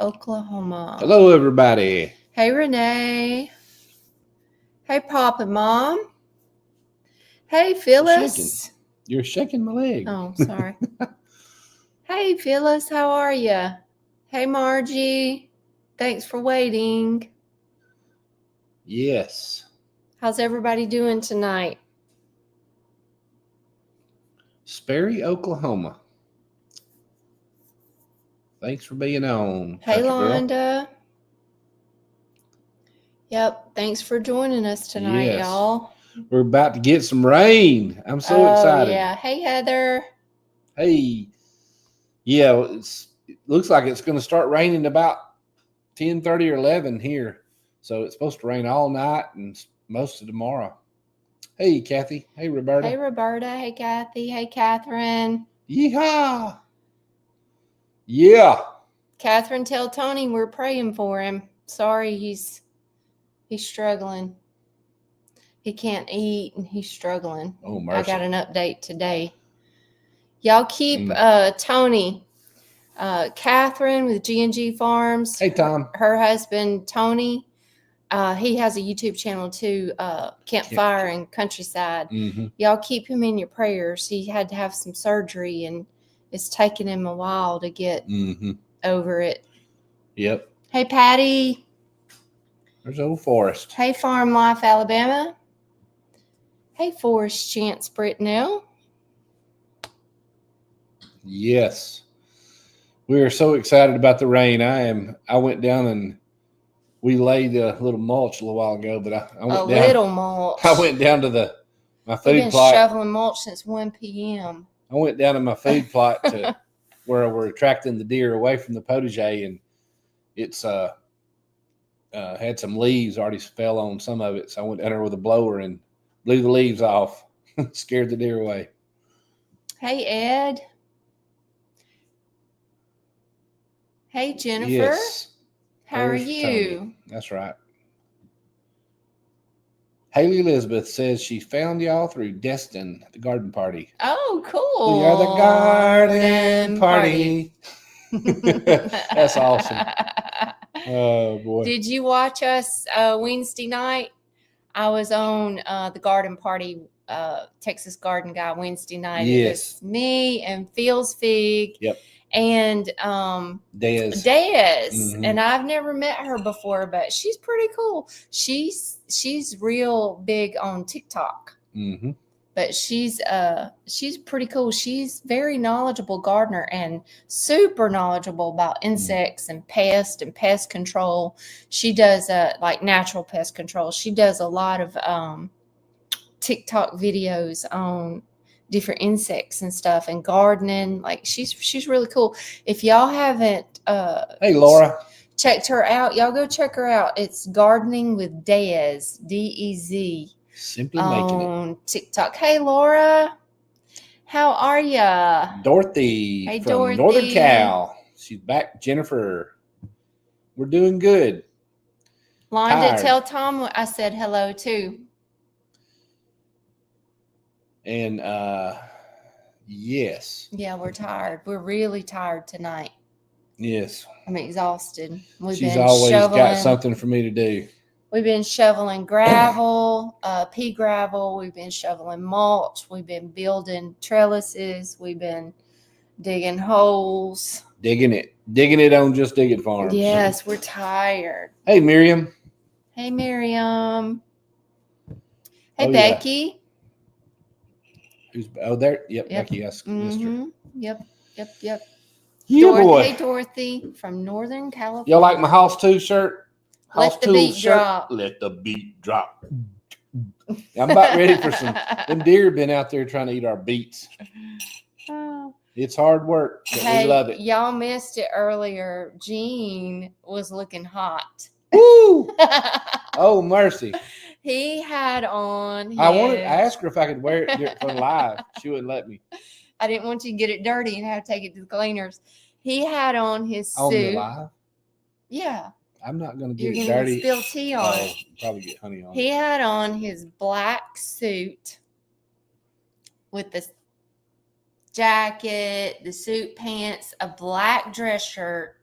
Oklahoma. Hello, everybody. Hey, Renee. Hey, Pop and Mom. Hey, Phyllis. You're shaking my leg. Oh, sorry. Hey, Phyllis, how are you? Hey, Margie. Thanks for waiting. Yes. How's everybody doing tonight? Sperry, Oklahoma. Thanks for being on. Hey, country girl. Londa. Yep, thanks for joining us tonight, Yes. y'all. We're about to get some rain. I'm so excited. Yeah. Hey, Heather. Hey. Yeah, it looks like it's going to start raining about 10:30 or 11 here. So it's supposed to rain all night and most of tomorrow. Hey, Kathy. Hey, Roberta. Hey, Roberta. Hey, Kathy. Hey, Catherine. Yeehaw. Yeah. Catherine, tell Tony we're praying for him. Sorry, he's struggling. He can't eat and he's struggling. Oh, mercy. I got an update today. Y'all keep Tony, Catherine with G&G Farms. Hey, Tom. Her husband, Tony, he has a YouTube channel too, Campfire and Countryside. Mm-hmm. Y'all keep him in your prayers. He had to have some surgery and it's taken him a while to get over it. Yep. Hey, Patty. There's old Forrest. Hey, Farm Life, Alabama. Hey, Forrest Chance Britnell. Yes. We are so excited about the rain. I went down and we laid a little mulch a little while ago, but I went down. Little mulch. I went down to my food We've been plot. shoveling mulch since 1 p.m. I went down to my food plot to where we're attracting the deer away from the potager, and it's had some leaves already fell on some of it. So I went down there with a blower and blew the leaves off, scared the deer away. Hey, Ed. Hey, Jennifer. Yes. How are you? Tony. That's right. Haley Elizabeth says she found y'all through Destin at the garden party. Oh, cool. We are the garden party. That's awesome. Oh, boy. Did you watch us Wednesday night? I was on the garden party, Texas Garden Guy Wednesday night. Yes. It was me and Phil's Fig. Yep. And Dez. And I've never met her before, but she's pretty cool. She's real big on TikTok. Mm-hmm. But she's pretty cool. She's very knowledgeable gardener and super knowledgeable about insects and pest control. She does like natural pest control. She does a lot of TikTok videos on different insects and stuff and gardening. Like she's really cool. If y'all haven't hey, Laura, checked her out, y'all go check her out. It's Gardening with Dez, D-E-Z. Simply making it on TikTok. Hey, Laura, how are ya? Dorothy hey, from Dorothy. Northern Cal. She's back. Jennifer, we're doing good. Londa, tell Tom I said hello too. And yes. Yeah, we're tired. We're really tired tonight. Yes. I'm exhausted. She's always got something for me to do. We've been shoveling gravel, pea gravel. We've been shoveling mulch. We've been building trellises. We've been digging holes. Digging it on Just Dig It Farms. Yes, we're tired. Hey, Miriam. Hey, Miriam. Hey, Becky. Yeah. There? Yep. Becky. Yes. Yep. Yeah, boy. Hey, Dorothy from Northern California. Y'all like my House 2 shirt? Let the beat drop. Let the beat drop. I'm about ready for some. Them deer have been out there trying to eat our beets. It's hard work, but we love it. Y'all missed it earlier. Gene was looking hot. Woo! Oh, mercy. He had on. I asked her if I could wear it for live. She wouldn't let me. I didn't want you to get it dirty and have to take it to the cleaners. He had on his suit. On the live? Yeah. I'm not going to get You're it gonna dirty. Spill tea on it. Probably get honey on it. He had on his black suit with the jacket, the suit pants, a black dress shirt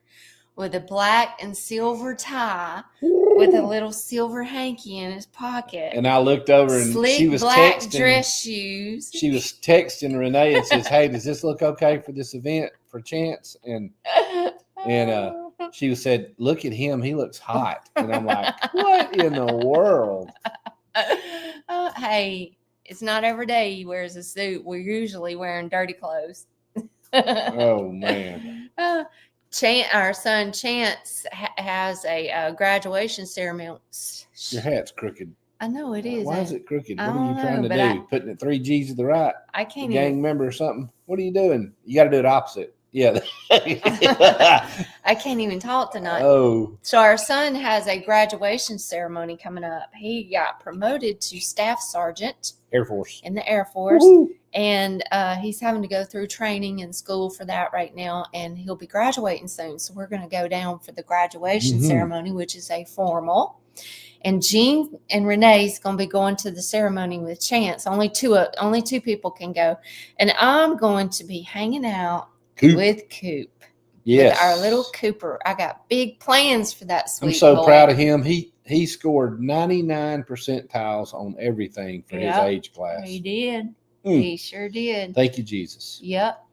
with a black and silver tie with a little silver hanky in his pocket. And I looked over and Slick she was black texting. dress shoes. She was texting Renee and says, "Hey, does this look okay for this event for Chance?" And she said, "Look at him. He looks hot." And I'm like, "What in the world?" Hey, it's not every day he wears a suit. We're usually wearing dirty clothes. Oh, man. Our son Chance has a graduation ceremony. Your hat's crooked. I know it is. Why is it crooked? What I are you don't trying know, to do? Putting it 3 G's to the right? I can't gang even. member or something? What are you doing? You got to do it opposite. Yeah. I can't even talk tonight. Oh. So our son has a graduation ceremony coming up. He got promoted to staff sergeant. Air Force. In the Air Force. Woo-hoo. And he's having to go through training and school for that right now. And he'll be graduating soon. So we're going to go down for the graduation ceremony, which is a formal. And Jean and Renee's going to be going to the ceremony with Chance. Only two people can go. And I'm going to be hanging out with Coop. Yes. With our little Cooper. I got big plans for that sweet I'm so boy. proud of him. He scored 99 percentiles on everything for his age class. He did. He sure did. Thank you, Jesus. Yep.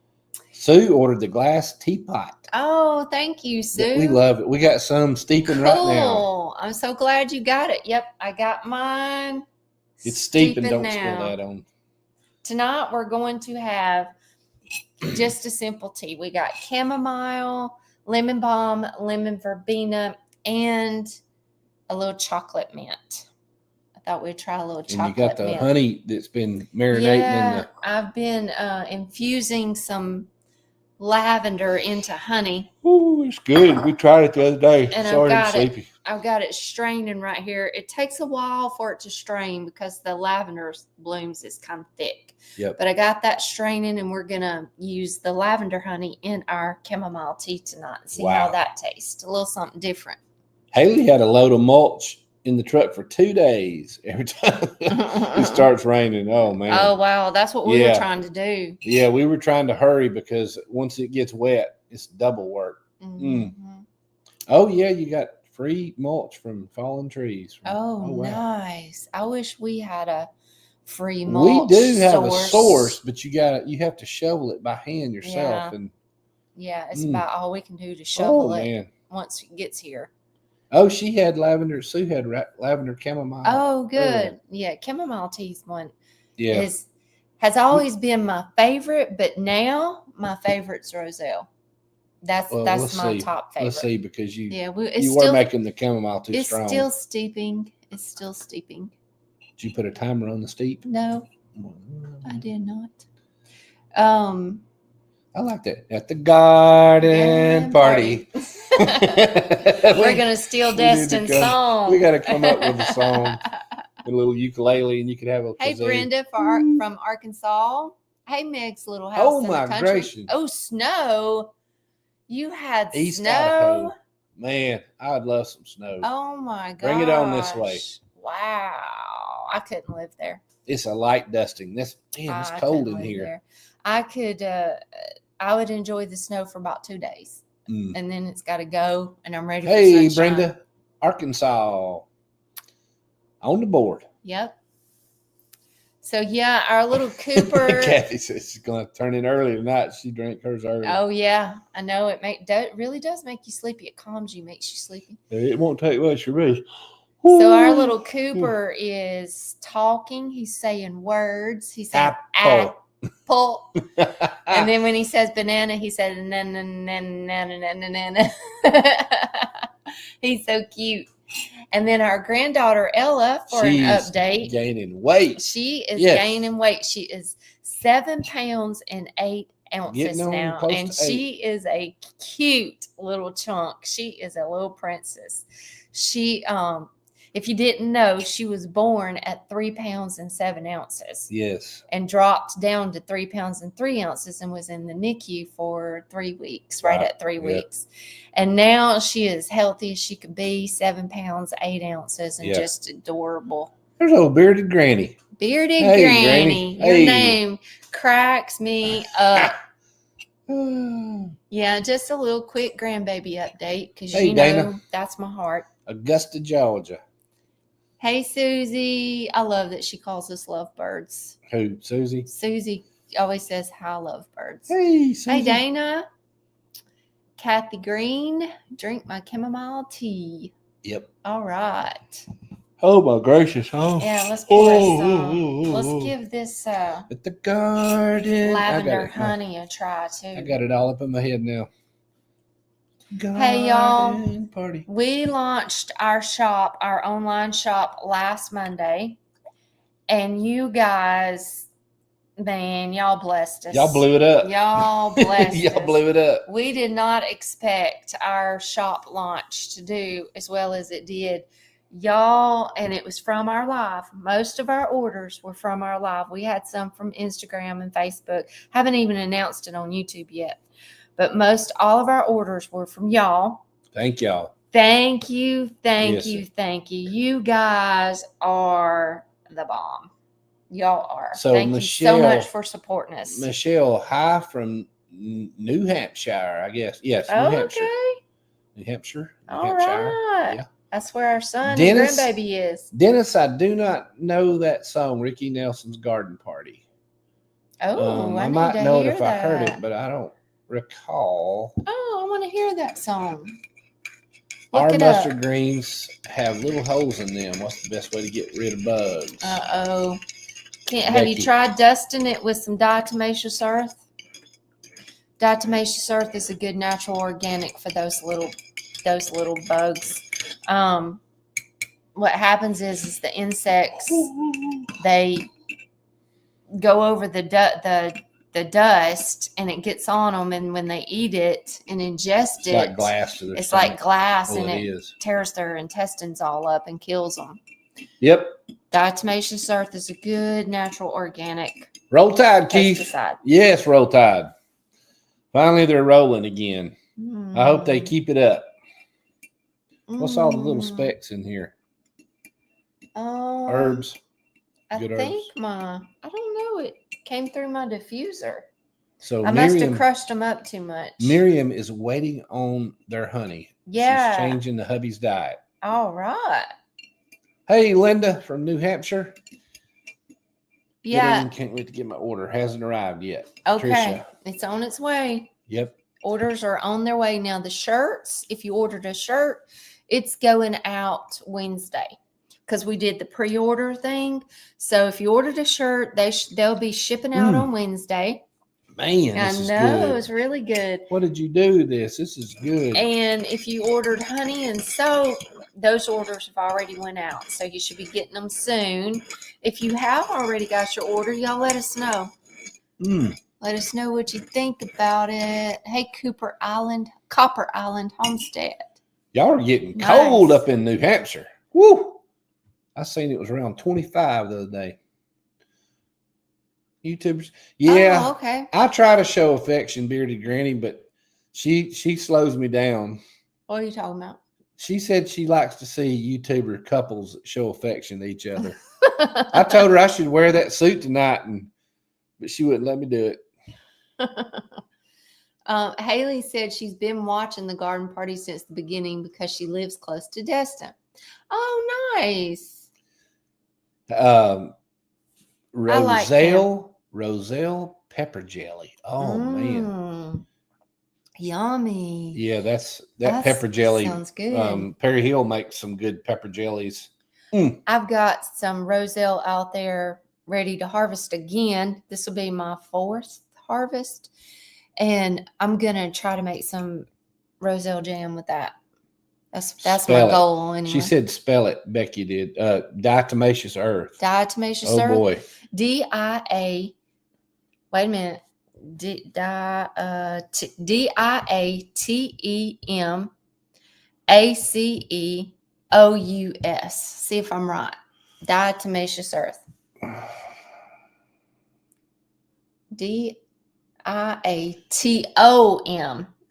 Sue ordered the glass teapot. Oh, thank you, Sue. We love it. We got some steeping right now. I'm so glad you got it. Yep, I got mine. It's steeping. Don't now. spill that on. Tonight we're going to have just a simple tea. We got chamomile, lemon balm, lemon verbena, and a little chocolate mint. I thought we'd try a little chocolate mint. And you got the honey that's been marinating in the... I've been infusing some lavender into honey. Ooh, it's good. We tried it the other day. And Sorry, I'm sleepy. I've got it straining right here. It takes a while for it to strain because the lavender blooms is kind of thick. Yep. But I got that straining, and we're going to use the lavender honey in our chamomile tea tonight and see how that tastes. A little something different. Haley had a load of mulch in the truck for 2 days. Every time it starts raining. Oh, man. Oh, wow. That's what we were trying to do. Yeah, we were trying to hurry because once it gets wet, it's double work. Oh, yeah, you got free mulch from fallen trees. Oh, wow. Nice. I wish we had a free mulch. We do have a source, but you have to shovel it by hand yourself. Yeah, it's about all we can do to shovel it man. Once it gets here. Oh, she had lavender. Sue had lavender chamomile. Oh, good. Yeah, chamomile tea's one. Yeah. Has always been my favorite, but now my favorite's Roselle. That's my top favorite. Let's see, because you were making the chamomile too strong. It's still steeping. It's still steeping. Did you put a timer on the steep? No, I did not. I like that. At the garden party. We're going to steal Destin's song. We got to come up with a song. A little ukulele, and you could have a Hey, Brenda from Arkansas. Hey, Meg's little house in the country. Gracious. Oh, snow. You had East snow. Idaho. Man, I'd love some snow. Oh, my God. Bring it on this way. Wow. I couldn't live there. It's a light dusting. It's cold in here. There. I would enjoy the snow for about 2 days. And then it's got to go, and I'm ready for sunshine. Hey, Brenda, Arkansas. On the board. Yep. So, yeah, our little Cooper. Kathy says she's going to turn in early tonight. She drank hers early. Oh, yeah. I know. It really does make you sleepy. It calms you, makes you sleepy. It won't take much for me. So our little Cooper is talking. He's saying words. He said apple. And then when he says banana, he said na. He's so cute. And then our granddaughter Ella, for an update, gaining weight. She is gaining weight. She is 7 pounds and 8 ounces now, and she is a cute little chunk. She is a little princess. She if you didn't know, she was born at 3 pounds and 7 ounces. Yes. And dropped down to 3 pounds and 3 ounces and was in the NICU for 3 weeks, right at 3 weeks. And now she is healthy as she could be, 7 pounds, 8 ounces, and just adorable. There's old bearded granny. Bearded Granny. Your name cracks me up. Yeah, just a little quick grandbaby update because Hey, you know Dana. that's my heart. Augusta, Georgia. Hey, Susie. I love that she calls us lovebirds. Who? Susie? Susie always says hi, lovebirds. Hey, Susie. Hey, Dana. Kathy Green, drink my chamomile tea. Yep. All right. Oh my gracious! Oh. Yeah, let's pour some. Let's give this At the garden. lavender honey a try too. I got it all up in my head now. Hey y'all, party. we launched our shop, our online shop last Monday, and you guys, man, y'all blessed us. Y'all blew it up. Y'all blessed Y'all us. blew it up. We did not expect our shop launch to do as well as it did. Y'all, and it was from our live. Most of our orders were from our live. We had some from Instagram and Facebook. Haven't even announced it on YouTube yet. But all of our orders were from y'all. Thank y'all. Thank you. Yes, You guys are the bomb. Y'all are. So thank Michelle, you so much for supporting us. Michelle, hi from New Hampshire, I guess. Yes, New Hampshire. Okay. New Hampshire. New All Hampshire. right. Yeah. That's where our son Dennis, and grandbaby is. Dennis, I do not know that song, Ricky Nelson's Garden Party. Oh, I I might need to know it hear if that. I heard it, but I don't recall. Oh, I want to hear that song. Look Our it mustard up. greens have little holes in them. What's the best way to get rid of bugs? Uh-oh. Have you tried dusting it with some diatomaceous earth? Diatomaceous earth is a good natural organic for those little bugs. What happens is the insects, they go over the dust and it gets on them, and when they eat it and ingest It's it, like glass to their it's stomach. like glass, Well, and it is. tears their intestines all up and kills them. Yep. Diatomaceous earth is a good natural organic Roll Tide, Keith. pesticide. Yes, Roll Tide. Finally, they're rolling again. I hope they Mm. keep it up. What's all the little specks in here? Herbs. I Good think herbs. I don't know, it came through my diffuser. So I must have crushed them up too much. Miriam is waiting on their honey. Yeah. She's changing the hubby's diet. All right. Hey, Linda from New Hampshire. Yeah. Can't wait to get my order. Hasn't arrived yet. Okay. Tricia. It's on its way. Yep. Orders are on their way. Now, the shirts, if you ordered a shirt, it's going out Wednesday because we did the pre-order thing. So if you ordered a shirt, they'll be shipping out on Wednesday. Man, this is good. It's really good. What did you do this? This is good. And if you ordered honey and soap, those orders have already went out. So you should be getting them soon. If you have already got your order, y'all let us know. Let us know what you think about it. Hey, Copper Island Homestead. Y'all are getting cold up in New Hampshire. Woo! I seen it was around 25 the other day. YouTubers. Yeah. Oh, okay. I try to show affection, bearded granny, but she slows me down. What are you talking about? She said she likes to see YouTuber couples show affection to each other. I told her I should wear that suit tonight, but she wouldn't let me do it. Haley said she's been watching the garden party since the beginning because she lives close to Destin. Oh, nice. Roselle pepper jelly. Oh man. Yummy. Yeah, that pepper jelly sounds good. Perry Hill makes some good pepper jellies. I've got some Roselle out there ready to harvest again. This will be my 4th harvest, and I'm gonna try to make some Roselle jam with that. That's my goal anyway. She said spell it. Becky did. Diatomaceous earth. Diatomaceous earth. Oh boy. D-I-A. Wait a minute. D-I-A-T-E-M-A-C-E-O-U-S. See if I'm right. Diatomaceous earth. D-I-A-T-O-M.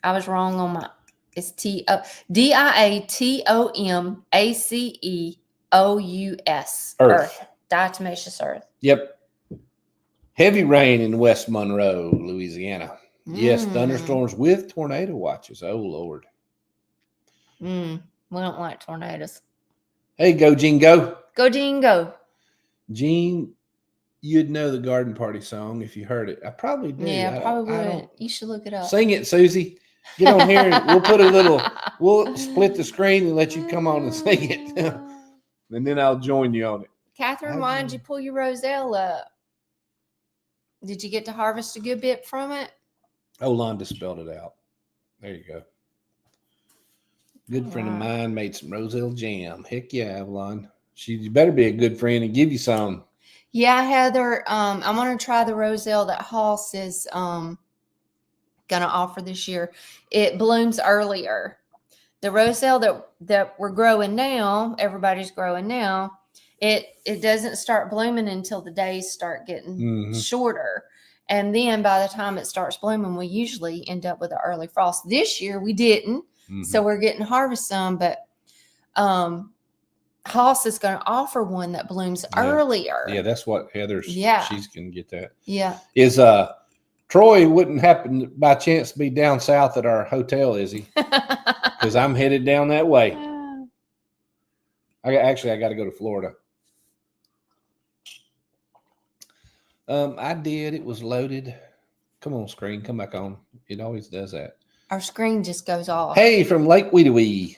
I was wrong on my. It's D-I-A-T-O-M-A-C-E-O-U-S. Earth. Diatomaceous earth. Yep. Heavy rain in West Monroe, Louisiana. Yes, thunderstorms with tornado watches. Oh, Lord. We don't like tornadoes. Hey, go, Gene, go. Go, Dean, go. Gene, you'd know the Garden Party song if you heard it. I probably do. Yeah, probably I would. don't. You should look it up. Sing it, Susie. Get on here and we'll put a little, we'll split the screen and let you come on and sing it. And then I'll join you on it. Catherine, why did you pull your roselle up? Did you get to harvest a good bit from it? Oh, Londa spelled it out. There you go. Good friend of mine made some roselle jam. Heck yeah, Avalon. She better be a good friend and give you some. Yeah, Heather. I'm gonna try the roselle that Hoss is gonna offer this year. It blooms earlier. The roselle that we're growing now, everybody's growing now, it doesn't start blooming until the days start getting shorter. And then by the time it starts blooming, we usually end up with an early frost. This year we didn't. So we're getting to harvest some, but Hoss is going to offer one that blooms earlier. Yeah, that's what Heather's. Yeah, she's going to get that. Yeah. Is Troy wouldn't happen by chance to be down south at our hotel, is he? Because I'm headed down that way. I got to go to Florida. I did. It was loaded. Come on, screen. Come back on. It always does that. Our screen just goes off. Hey, from Lake Weedawee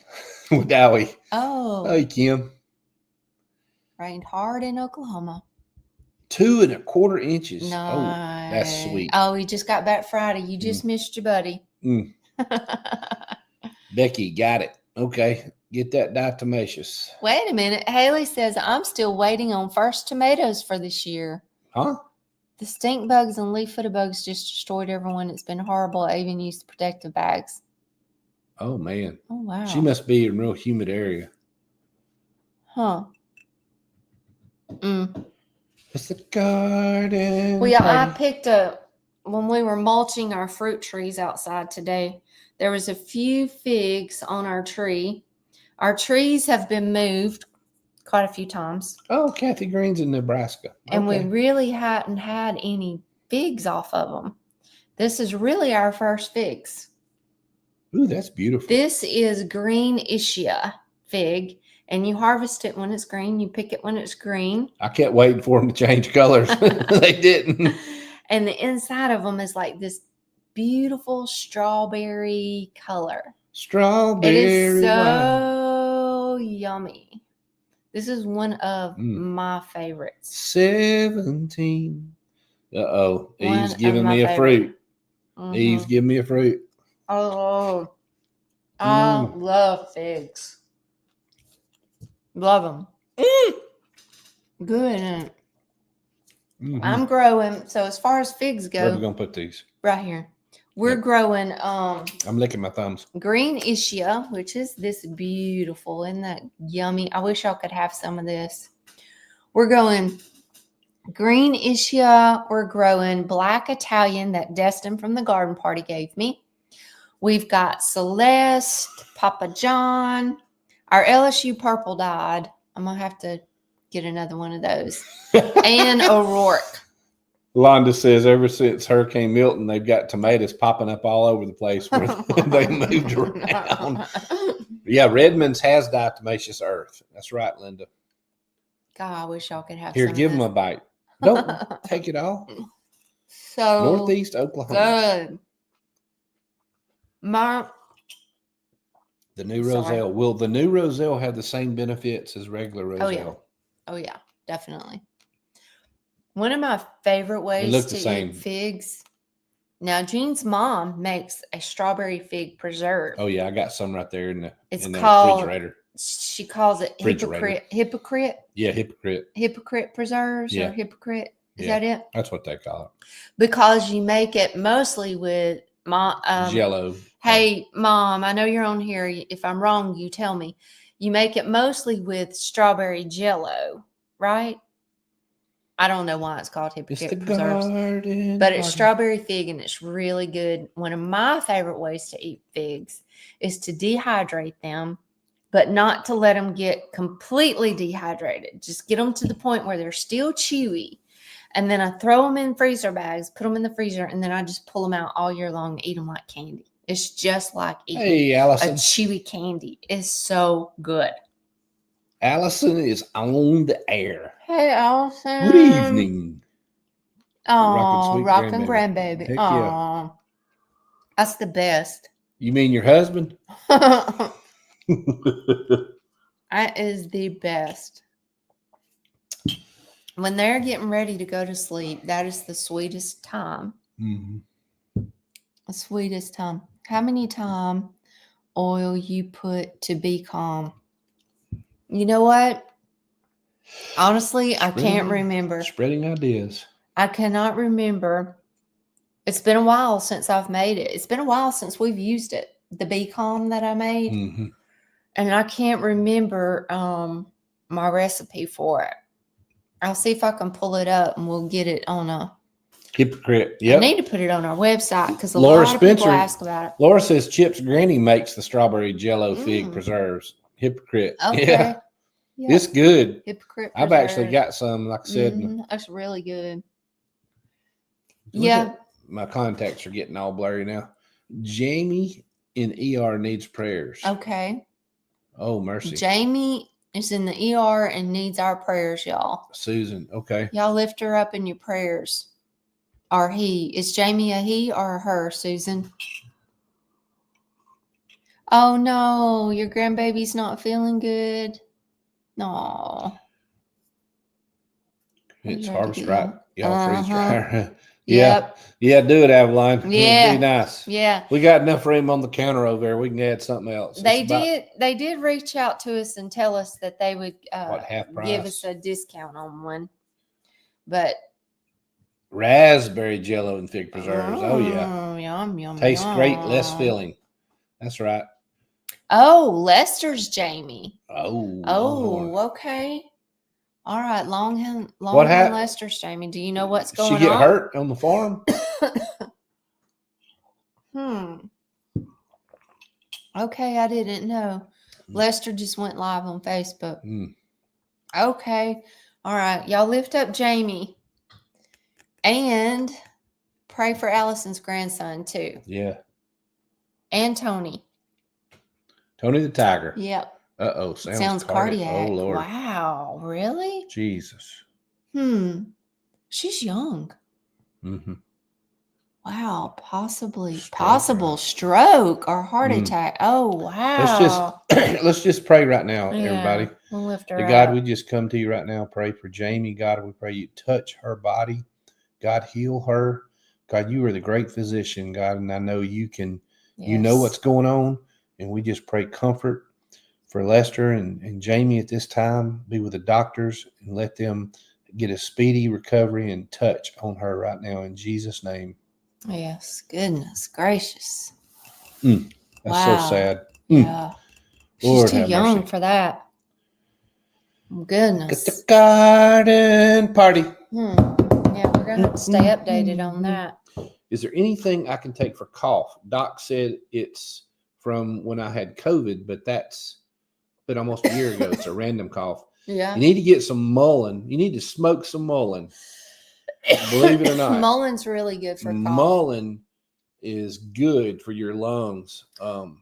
with Dowie. Oh. Hey, Kim. Rained hard in Oklahoma. 2.25 inches. Nice. Oh, that's sweet. Oh, you just got back Friday. You just missed your buddy. Becky, got it. Okay. Get that diatomaceous. Wait a minute. Haley says, I'm still waiting on first tomatoes for this year. Huh? The stink bugs and leaf-footed bugs just destroyed everyone. It's been horrible. I even used protective bags. Oh, man. Oh, wow. She must be in a real humid area. Huh. It's the garden. Well, yeah, party. I picked up, when we were mulching our fruit trees outside today, there was a few figs on our tree. Our trees have been moved quite a few times. Oh, Kathy Green's in Nebraska. And we really hadn't had any figs off of them. This is really our first figs. Ooh, that's beautiful. This is green Ischia fig. And you harvest it when it's green. You pick it when it's green. I kept waiting for them to change colors. They didn't. And the inside of them is like this beautiful strawberry color. Strawberry. It is so yummy. This is one of my favorites. 17. Uh-oh. Eve's giving me a fruit. Eve's giving me a fruit. Oh, I love figs. Love them. Good. I'm growing. So as far as figs go, where are we gonna put these? Right here. We're growing. I'm licking my thumbs. Green Ischia, which is this beautiful. Isn't that yummy? I wish y'all could have some of this. We're growing green Ischia. We're growing black Italian that Destin from the garden party gave me. We've got Celeste, Papa John. Our LSU purple died. I'm going to have to get another one of those. And O'Rourke. Londa says ever since Hurricane Milton, they've got tomatoes popping up all over the place where they moved around. Yeah, Redmond's has diatomaceous earth. That's right, Linda. God, I wish y'all could have Here, some give of them a bite. Don't take it all. So Northeast Oklahoma. Good. The new roselle. Will the new roselle have the same benefits as regular roselle? Oh yeah, definitely. One of my favorite ways to eat figs. Now, Jean's mom makes a strawberry fig preserve. Oh yeah, I got some right there in the refrigerator. She calls it hypocrite. Yeah, hypocrite. Hypocrite preserves or hypocrite. Is that it? That's what they call it. Because you make it mostly with Jello. Hey, Mom, I know you're on here. If I'm wrong, you tell me. You make it mostly with strawberry Jello, right? I don't know why it's called hypocrite preserves, but it's strawberry fig and it's really good. One of my favorite ways to eat figs is to dehydrate them, but not to let them get completely dehydrated. Just get them to the point where they're still chewy. And then I throw them in freezer bags, put them in the freezer, and then I just pull them out all year long and eat them like candy. It's just like eating Hey, a Allison. chewy candy. It's so good. Allison is on the air. Hey, Allison. Good evening. Oh, Rockin' rockin' grandbaby. Heck Oh, yeah. that's the best. You mean your husband? That is the best. When they're getting ready to go to sleep, that is the sweetest time. Mm-hmm. The sweetest time. How many time oil you put to be calm? You know what? Honestly, I can't remember. Spreading ideas. I cannot remember. It's been a while since I've made it. It's been a while since we've used it. The Be Calm that I made. Mm-hmm. And I can't remember my recipe for it. I'll see if I can pull it up and we'll get it on a Hypocrite. I Yep. need to put it on our website because a Laura lot of people Spencer- ask about it. Laura says Chip's granny makes the strawberry jello fig preserves. Hypocrite. Okay. Yeah. Yeah. It's good. Hypocrite I've actually preserves. got some, like I said. That's really good. Look Yeah. at- my contacts are getting all blurry now. Jamie in ER needs prayers. Okay. Oh, mercy. Jamie is in the ER and needs our prayers, y'all. Susan. Okay. Y'all lift her up in your prayers. Or he. Is Jamie a he or a her, Susan? Oh, no. Your grandbaby's not feeling good. No. It's ready to harvest get right. Y'all freeze Uh-huh. dryer. Yeah. Yep. Yeah, do it, Avalon. Yeah. It'd be nice. Yeah. We got enough room on the counter over there. We can add something else. They It's about, They did reach out to us and tell us that they would half give price? us a discount on one. But raspberry jello and fig preserves. Oh, yeah. Yum, yum, Tastes great, less yum. filling. That's right. Oh, Lester's Jamie. Oh. Oh, Longhorn. okay. All right, Longhorn happened? Lester's Jamie. Do you know what's Did going on? she get hurt on the farm? Okay, I didn't know. Lester just went live on Facebook. Mm. Okay. All right. Y'all lift up Jamie and pray for Allison's grandson too. Yeah. And Tony. Tony the Tiger. Yep. Uh-oh. Sounds cardiac. Oh, Lord. Wow. Really? Jesus. She's young. Mm-hmm. Wow. Possible stroke or heart attack. Oh, wow. Let's just pray right now, Yeah, everybody. We'll lift her To up. God, we just come to you right now. Pray for Jamie. God, we pray you touch her body. God, heal her. God, you are the great physician, God, and I know you can. You know what's going on, and we just pray comfort for Lester and Jamie at this time. Be with the doctors and let them get a speedy recovery and touch on her right now in Jesus' name. Yes. Goodness gracious. That's Wow. so sad. Yeah. She's Lord too have young mercy. for that. Goodness. Get the garden party. Yeah, we're going to have to stay updated on that. Is there anything I can take for cough? Doc said it's from when I had COVID, but that's been almost a year ago. It's a random cough. Yeah. You need to get some mullein. You need to smoke some mullein. Believe it or not. Mullei's really good for cough. Mullein is good for your lungs.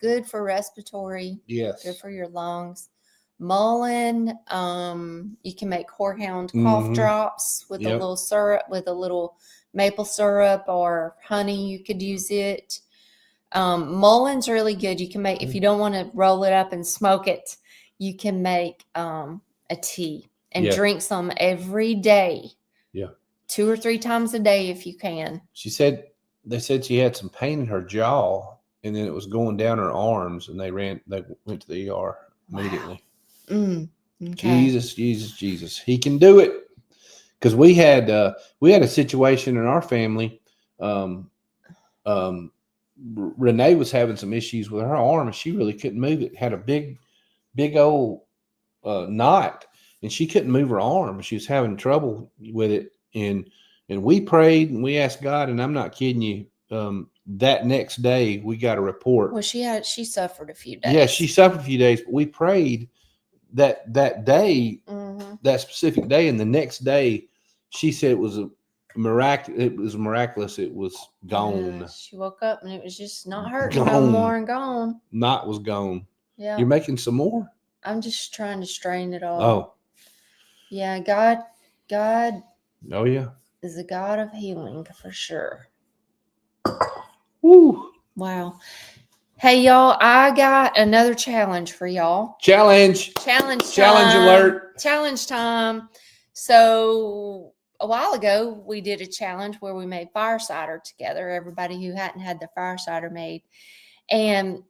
Good for respiratory. Yes. Good for your lungs. Mullein, you can make horehound cough drops with a little syrup, with a little maple syrup or honey. You could use it. Mullein's really good. You can make, if you don't want to roll it up and smoke it, you can make a tea and drink some every day. Yeah. 2 or 3 times a day if you can. They said she had some pain in her jaw, and then it was going down her arms, and they went to the ER immediately. Wow. Okay. Jesus. He can do it. Because we had a situation in our family. Renee was having some issues with her arm, and she really couldn't move it. Had a big old knot, and she couldn't move her arm. She was having trouble with it, and we prayed and we asked God. And I'm not kidding you. That next day, we got a report. Well, she suffered a few days. Yeah, she suffered a few days, but we prayed that day, that specific day, and the next day, she said it was It was miraculous. It was gone. She woke up and it was just not hurting no Gone. more and gone. Knot was gone. Yeah. You're making some more? I'm just trying to strain it all. Oh. Yeah, God Oh, yeah. is a God of healing for sure. Woo. Wow. Hey, y'all, I got another challenge for y'all. Challenge alert. Challenge time. So a while ago, we did a challenge where we made fire cider together, everybody who hadn't had the fire cider made. And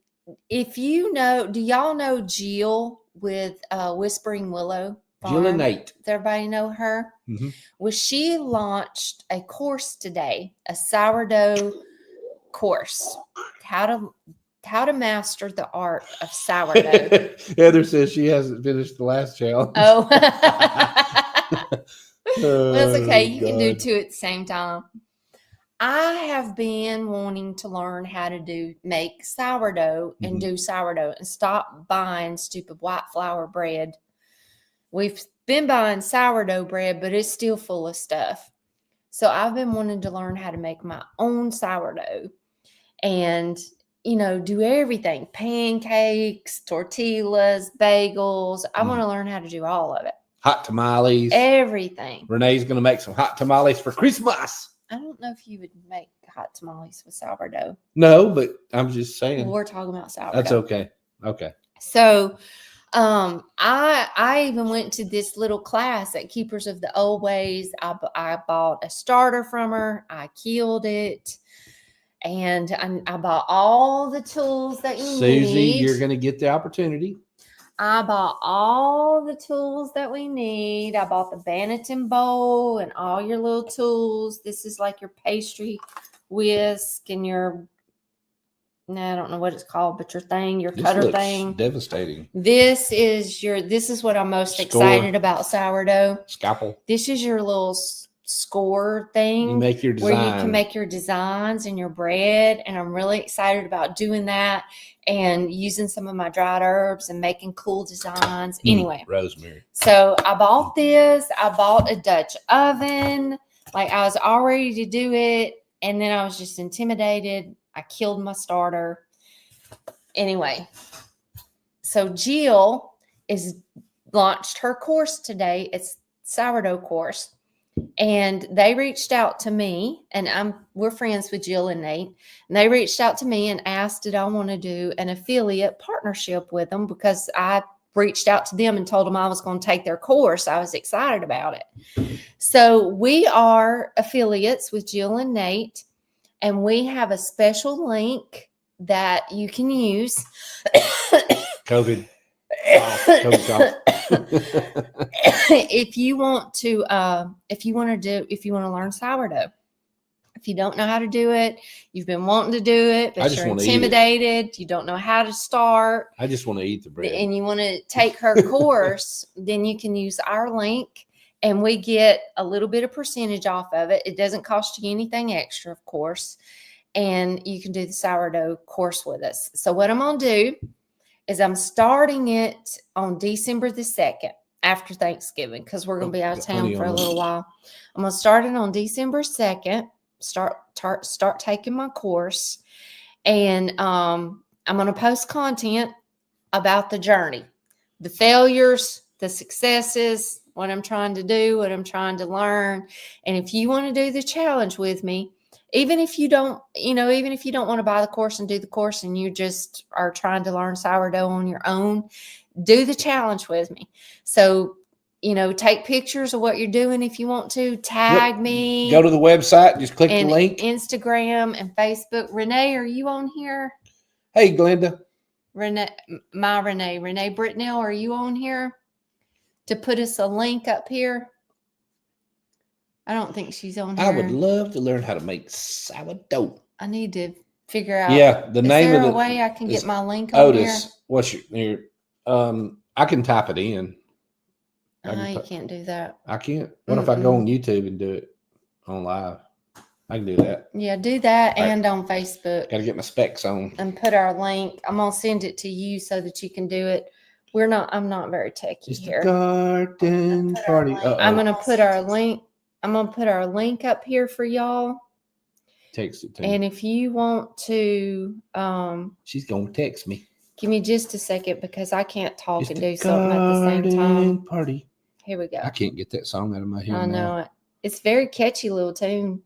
if you know, do y'all know Jill with Whispering Willow Farm? Jill and Nate. Does everybody know her? Mm-hmm. Well, she launched a course today, a sourdough course, how to master the art of sourdough. Heather says she hasn't finished the last challenge. Oh. Well, that's okay. You God. can do two at the same time. I have been wanting to learn how to make sourdough and do sourdough and stop buying stupid white flour bread. We've been buying sourdough bread, but it's still full of stuff. So I've been wanting to learn how to make my own sourdough and, do everything. Pancakes, tortillas, bagels. I want to learn how to do all of it. Hot tamales. Everything. Renee's going to make some hot tamales for Christmas. I don't know if you would make hot tamales with sourdough. No, but I'm just saying. Well, we're talking about sourdough. That's okay. Okay. So I even went to this little class at Keepers of the Old Ways. I bought a starter from her. I killed it. And I bought all the tools that you need. Susie, you're going to get the opportunity. I bought all the tools that we need. I bought the Banneton bowl and all your little tools. This is like your pastry whisk and I don't know what it's called, but your cutter thing. Devastating. This is what I'm most excited about sourdough. Scalpel. This is your little score thing. You make your design. Where you can make your designs and your bread. And I'm really excited about doing that and using some of my dried herbs and making cool designs. Anyway. Rosemary. So I bought this. I bought a Dutch oven. Like I was all ready to do it. And then I was just intimidated. I killed my starter. Anyway. So Jill launched her course today. It's sourdough course. And they reached out to me, and we're friends with Jill and Nate. And they reached out to me and asked, did I want to do an affiliate partnership with them? Because I reached out to them and told them I was going to take their course. I was excited about it. So we are affiliates with Jill and Nate, and we have a special link that you can use. COVID. If you want to learn sourdough, if you don't know how to do it, you've been wanting to do it, but you're intimidated, you don't know how to start. I just want to eat the bread. And you want to take her course, then you can use our link and we get a little bit of percentage off of it. It doesn't cost you anything extra, of course. And you can do the sourdough course with us. So what I'm going to do is I'm starting it on December the 2nd after Thanksgiving because we're going to be out of town for a little while. I'm going to start it on December 2nd, start taking my course, and I'm going to post content about the journey, the failures, the successes, what I'm trying to do, what I'm trying to learn. And if you want to do the challenge with me, even if you don't want to buy the course and do the course and you just are trying to learn sourdough on your own, do the challenge with me. So, take pictures of what you're doing if you want to. Tag me. Go to the website. Just click the link. Instagram and Facebook. Renee, are you on here? Hey, Glenda. Renee Britnell, are you on here to put us a link up here? I don't think she's on here. I would love to learn how to make sourdough. I need to figure out. Yeah, the name of the way I can get my link on here? Otis. What's your I can type it in. You can't do that. I can't. What if I go on YouTube and do it on live? I can do that. Yeah, do that and on Facebook. Got to get my specs on. And put our link. I'm going to send it to you so that you can do it. I'm not very techy here. Garden party. I'm going to put our link. I'm going to put our link up here for y'all. Text it to me. And if you want to, She's going to text me. give me just a second because I can't talk It's and the do something at the same time. garden party. Here we go. I can't get that song out of my head. I know it. It's a very catchy little tune.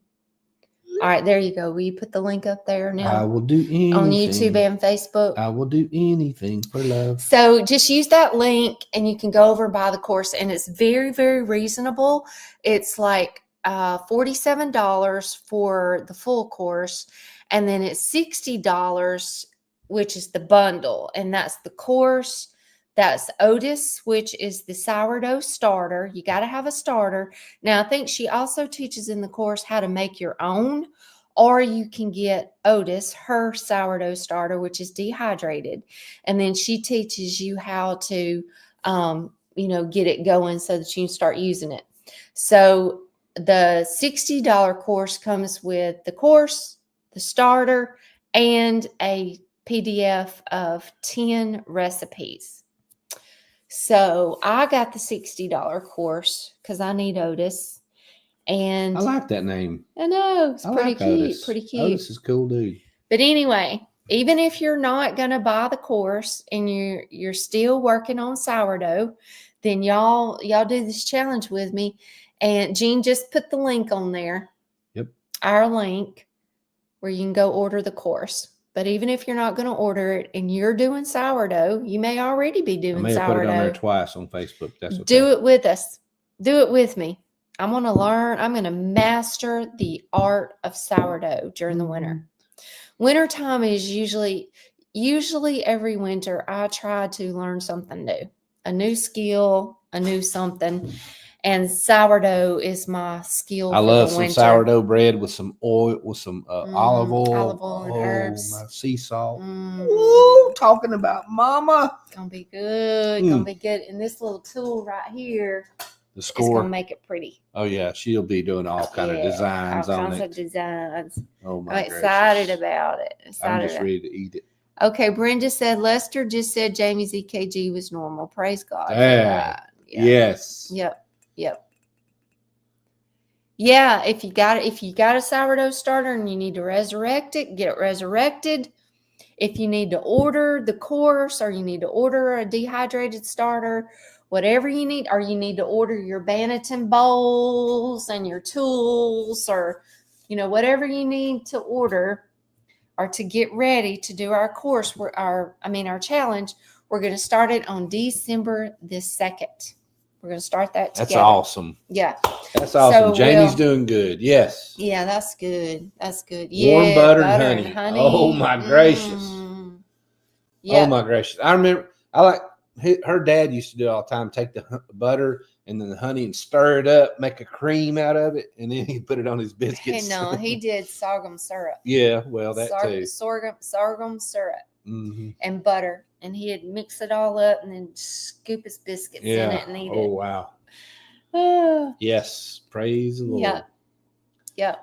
All right, there you go. Will you put the link up there now? I will do anything. On YouTube and Facebook. I will do anything for love. So just use that link and you can go over and buy the course. And it's very, very reasonable. It's like $47 for the full course. And then it's $60, which is the bundle. And that's the course. That's Otis, which is the sourdough starter. You got to have a starter. Now, I think she also teaches in the course how to make your own, or you can get Otis, her sourdough starter, which is dehydrated. And then she teaches you how to, get it going so that you can start using it. So the $60 course comes with the course, the starter, and a PDF of 10 recipes. So I got the $60 course because I need Otis. And I like that name. I know. It's pretty cute. Otis. Pretty cute. Otis is a cool dude. But anyway, even if you're not going to buy the course and you're still working on sourdough, then y'all do this challenge with me. And Jean just put the link on there. Yep. Our link where you can go order the course. But even if you're not going to order it and you're doing sourdough, you may already be doing sourdough. I may have put it on there twice on Facebook. That's okay. Do it with us. Do it with me. I'm going to learn. I'm going to master the art of sourdough during the winter. Wintertime is usually every winter I try to learn something new, a new skill, a new something. And sourdough is my skill. I love some sourdough bread with some oil, with some olive oil and herbs, my sea salt. Ooh, talking about mama. It's gonna be good. Gonna be good. And this little tool right here, the score, is gonna make it pretty. Oh yeah, she'll be doing all kind of designs all on kinds it. of designs. Oh my! I'm excited about it. I'm just ready to eat it. Okay, Brenda said Lester just said Jamie's EKG was normal. Praise God. Yeah. Yes. Yep. Yeah, if you got a sourdough starter and you need to resurrect it, get it resurrected. If you need to order the course or you need to order a dehydrated starter, whatever you need, or you need to order your Banneton bowls and your tools, or whatever you need to order or to get ready to do our course, our challenge, we're going to start it on December the 2nd. We're going to start that together. That's awesome. Yeah. That's awesome. So Jamie's doing good. Yes. Yeah, that's good. That's good. Warm butter and honey. Oh, my gracious. Yeah. Oh, my gracious. I remember, her dad used to do it all the time, take the butter and then the honey and stir it up, make a cream out of it, and then he'd put it on his biscuits. Hey, no, he did sorghum syrup. Yeah, well, that too. Sorghum syrup and butter. And he'd mix it all up and then scoop his biscuits in it and eat it. Oh, wow. Yes. Praise the Lord. Yeah.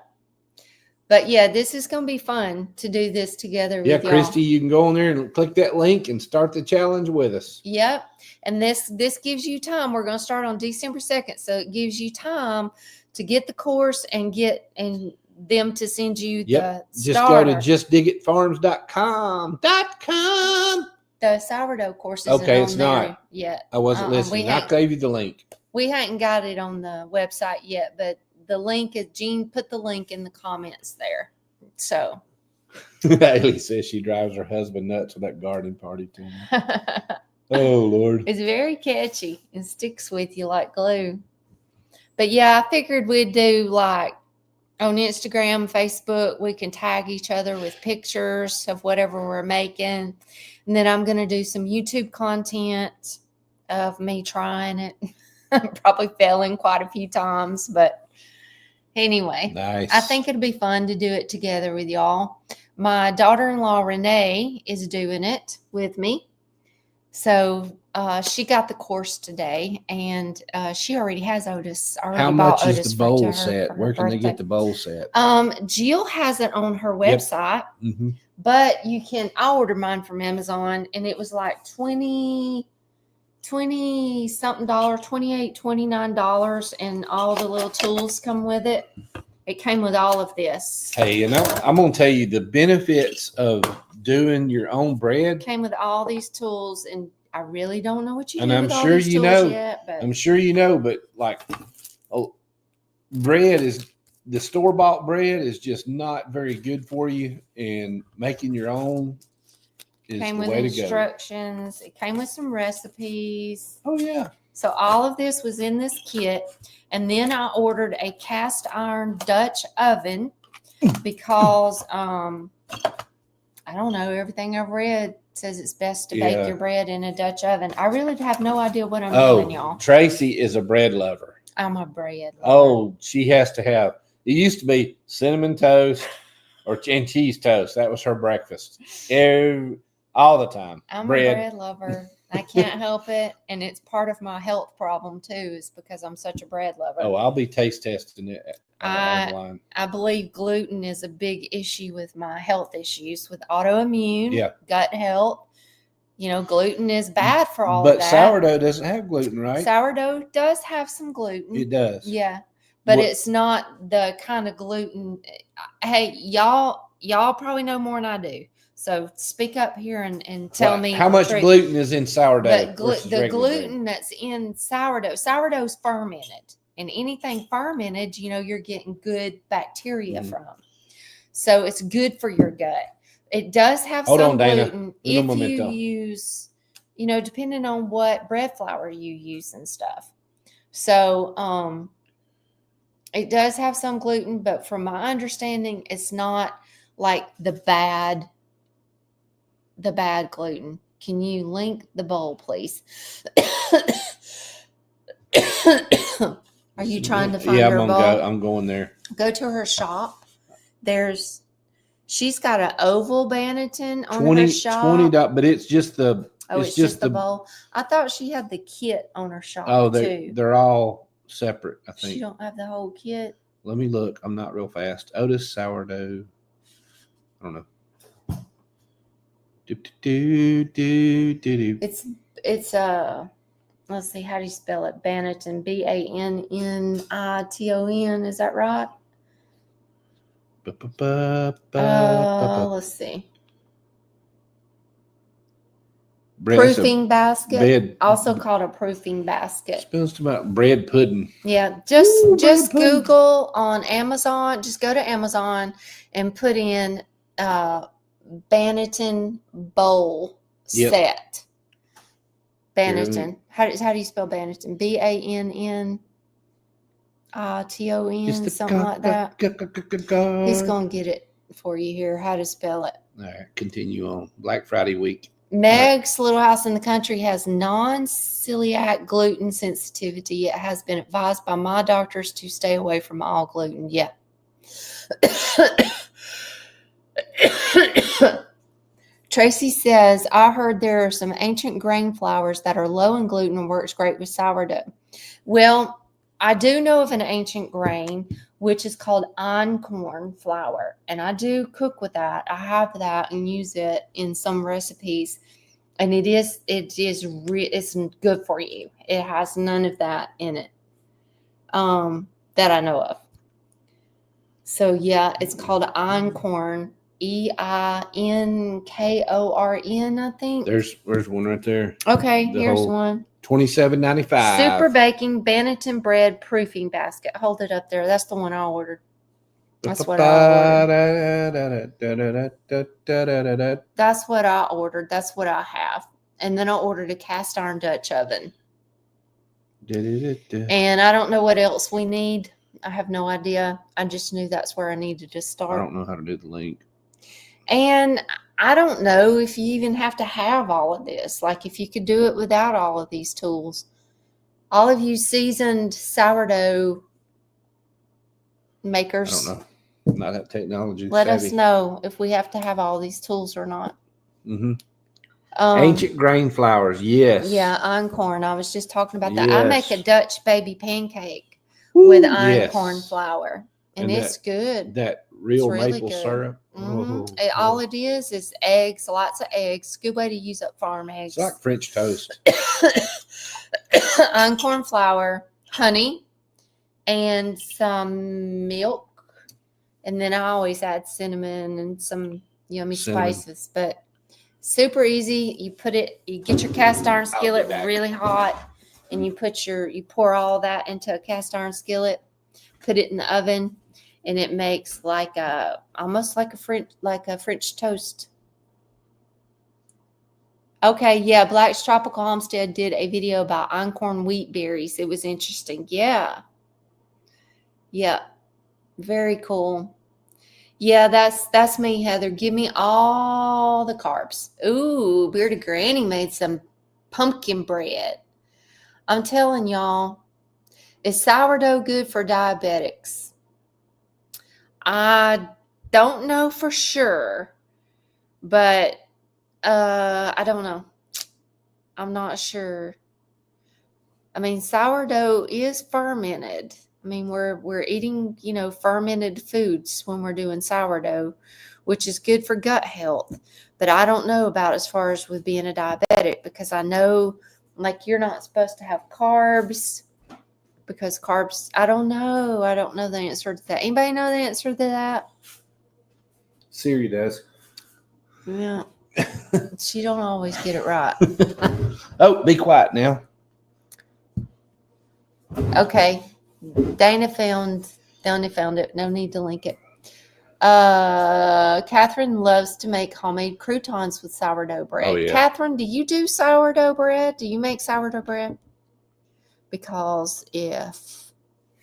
But yeah, this is going to be fun to do this together with y'all. Yeah, Christy, you can go on there and click that link and start the challenge with us. Yep. And this gives you time. We're going to start on December 2nd. So it gives you time to get the course and them to send you the Just starter. go to justdigitfarms.com. The sourdough course isn't okay, it's on there not yet. I wasn't listening. I gave you the link. We hadn't got it on the website yet, but the link is Jean put the link in the comments there. So Haley says she drives her husband nuts with that garden party too. Oh Lord. It's very catchy and sticks with you like glue. But yeah, I figured we'd do like on Instagram, Facebook, we can tag each other with pictures of whatever we're making. And then I'm going to do some YouTube content of me trying it. I'm probably failing quite a few times, but anyway, nice. I think it'll be fun to do it together with y'all. My daughter-in-law, Renee, is doing it with me. So she got the course today, and she already has Otis. How much is the bowl set? Where can they get the bowl set? Jill has it on her website, but I ordered mine from Amazon, and it was like $20 $20-something, $28, $29, and all the little tools come with it. It came with all of this. Hey, and I'm going to tell you the benefits of doing your own bread. It came with all these tools, and I really don't know what you And do I'm with all sure these you tools know. yet. But I'm sure you know, but like, bread is the store-bought bread is just not very good for you, and making your own is came the with way to go. instructions. It came with some recipes. Oh yeah. So all of this was in this kit. And then I ordered a cast iron Dutch oven because I don't know, everything I've read says it's best to bake your bread in a Dutch oven. I really have no idea what I'm doing, y'all. Tracy is a bread lover. I'm a bread lover. Oh, she has to have. It used to be cinnamon toast and cheese toast. That was her breakfast all the time. I'm a bread lover. I can't help it, and it's part of my health problem too. Is because I'm such a bread lover. Oh, I'll be taste testing it online. I believe gluten is a big issue with my health issues with autoimmune, gut health. You know, gluten is bad for all of that. But sourdough doesn't have gluten, right? Sourdough does have some gluten. It does. Yeah, but it's not the kind of gluten. Hey, y'all probably know more than I do. So speak up here and tell me how much gluten is in sourdough. The gluten that's in sourdough's fermented, and anything fermented, you know, you're getting good bacteria from. So it's good for your gut. It does have some gluten if you use, you know, depending on what bread flour you use and stuff. So it does have some gluten, but from my understanding, it's not like the bad gluten. Can you link the bowl, please? Are you trying to find her bowl? I'm going there. Go to her shop. She's got an oval Banneton on her shop. $20, but it's just the. Oh, it's just the bowl. I thought she had the kit on her shop too. They're all separate, I think. She don't have the whole kit. Let me look. I'm not real fast. Otis sourdough. I don't know. It's let's see, how do you spell it? Banneton, Banniton. Is that right? Let's see. Proofing basket, also called a proofing basket. Spells about bread pudding. Yeah, just Google on Amazon. Just go to Amazon and put in Banneton bowl set. Banneton. How do you spell Banneton? Banniton, something like that. He's gonna get it for you here. How to spell it? All right, continue on. Black Friday week. Meg's Little House in the Country has non-celiac gluten sensitivity. It has been advised by my doctors to stay away from all gluten. Yeah. Tracy says, I heard there are some ancient grain flours that are low in gluten and works great with sourdough. Well, I do know of an ancient grain, which is called einkorn flour. And I do cook with that. I have that and use it in some recipes. And it's good for you. It has none of that in it that I know of. So, yeah, it's called einkorn. EINKORN, I think. There's one right there. Okay, here's one. $27.95. Super baking Banneton bread proofing basket. Hold it up there. That's the one I ordered. That's what I ordered. That's what I ordered. That's what I have. And then I ordered a cast iron Dutch oven. And I don't know what else we need. I have no idea. I just knew that's where I needed to start. I don't know how to do the link. And I don't know if you even have to have all of this. Like if you could do it without all of these tools. All of you seasoned sourdough makers. I don't know. Not that technology. Let us know if we have to have all these tools or not. Mm-hmm. Ancient grain flours. Yes. Yeah, einkorn. I was just talking about that. Yes. I make a Dutch baby pancake with einkorn flour. And it's good. That real really maple good. syrup. All it is eggs, lots of eggs. Good way to use up farm eggs. It's like French toast. Einkorn flour, honey, and some milk. And then I always add cinnamon and some yummy spices. But super easy. You get your cast iron skillet really hot, and you pour all that into a cast iron skillet, put it in the oven, and it makes almost like a French toast. Okay, yeah, Black's Tropical Homestead did a video about einkorn wheat berries. It was interesting. Yeah. Yeah. Very cool. Yeah, that's me, Heather. Give me all the carbs. Ooh, Bearded Granny made some pumpkin bread. I'm telling y'all, is sourdough good for diabetics? I don't know for sure, but I don't know. I'm not sure. I mean, sourdough is fermented. I mean, we're eating, fermented foods when we're doing sourdough, which is good for gut health. But I don't know about as far as with being a diabetic, because I know, like, you're not supposed to have carbs, because carbs, I don't know. I don't know the answer to that. Anybody know the answer to that? Siri does. Yeah. She don't always get it right. Oh, be quiet now. Okay. Dana found it. No need to link it. Catherine loves to make homemade croutons with sourdough bread. Oh, yeah. Catherine, do you do sourdough bread? Do you make sourdough bread? Because if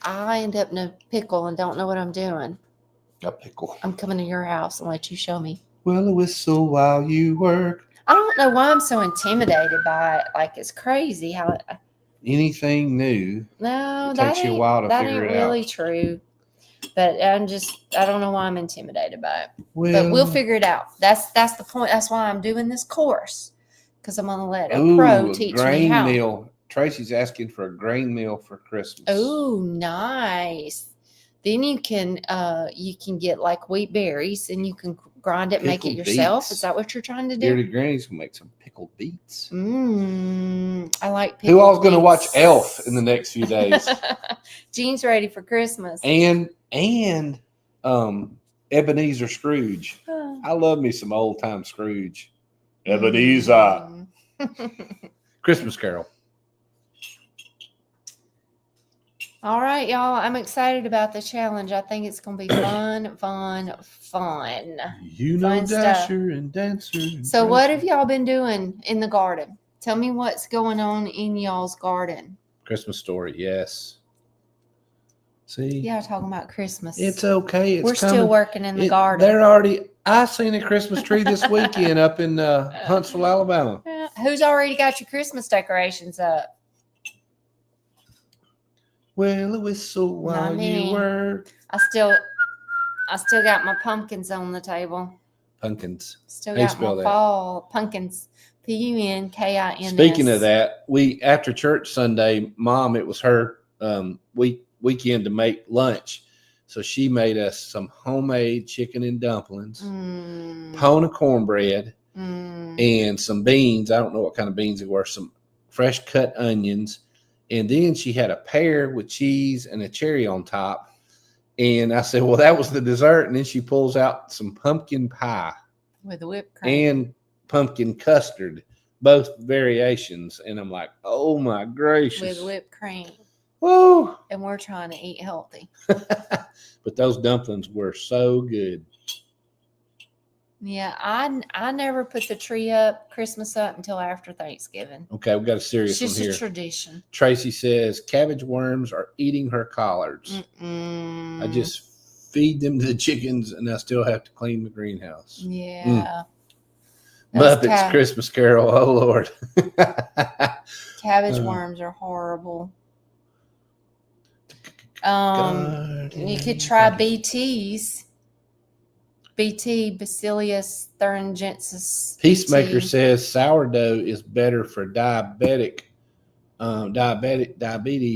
I end up in a pickle and don't know what I'm doing, A pickle. I'm coming to your house and let you show me. Well, a whistle while you work. I don't know why I'm so intimidated by it. Like, it's crazy how anything new. No, it that takes you a while to figure ain't it really out. True. But I don't know why I'm intimidated by it. Well, but we'll figure it out. That's the point. That's why I'm doing this course, because I'm gonna let a pro teach me how. Meal. Tracy's asking for a grain meal for Christmas. Oh, nice. Then you can get like wheat berries, and you can grind it, make it yourself. Beets. Is that what you're trying to do? Bearded Granny's gonna make some pickled beets. I like pickled Who all's gonna beets. watch Elf in the next few days? Jean's ready for Christmas. And Ebenezer Scrooge. I love me some old time Scrooge. Ebenezer. Christmas Carol. All right, y'all. I'm excited about the challenge. I think it's going to be fun. You know, fun Dasher stuff. and Dancer. And so what have y'all been doing in the garden? Tell me what's going on in y'all's garden. Christmas story, yes. See? Yeah, talking about Christmas. It's okay. We're still working in the garden. They're already, I seen a Christmas tree this weekend up in Huntsville, Alabama. Who's already got your Christmas decorations up? Well, a whistle while you work. I still got my pumpkins on the table. Pumpkins. Still got my fall pumpkins. Punkins. Speaking of that, after church Sunday, Mom, it was her weekend to make lunch. So she made us some homemade chicken and dumplings, pone of cornbread, and some beans. I don't know what kind of beans it were, some fresh cut onions. And then she had a pear with cheese and a cherry on top. And I said, well, that was the dessert. And then she pulls out some pumpkin pie. With whipped cream. And pumpkin custard, both variations. And I'm like, oh, my gracious. With whipped cream. Woo. And we're trying to eat healthy. But those dumplings were so good. Yeah, I never put the tree up, Christmas up, until after Thanksgiving. Okay, we got a serious one here. It's just a tradition. Tracy says cabbage worms are eating her collards. I just feed them to the chickens, and I still have to clean the greenhouse. Yeah. Muppets Christmas Carol. Oh Lord. Cabbage worms are horrible. You could try BTs. BT, Bacillus thuringiensis. Peacemaker says sourdough is better for diabetes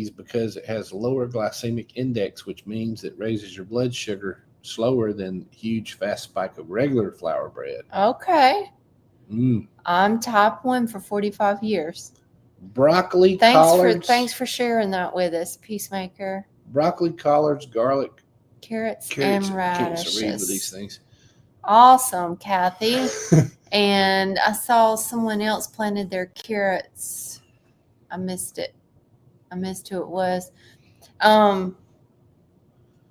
because it has lower glycemic index, which means it raises your blood sugar slower than huge fast spike of regular flour bread. Okay. Mm. I'm type 1 for 45 years. Broccoli Thanks collards. for sharing that with us, Peacemaker. Broccoli collards, garlic, Carrots carrots. and I can't read with these radishes. things. Awesome, Kathy. And I saw someone else planted their carrots. I missed it. I missed who it was. Yeah.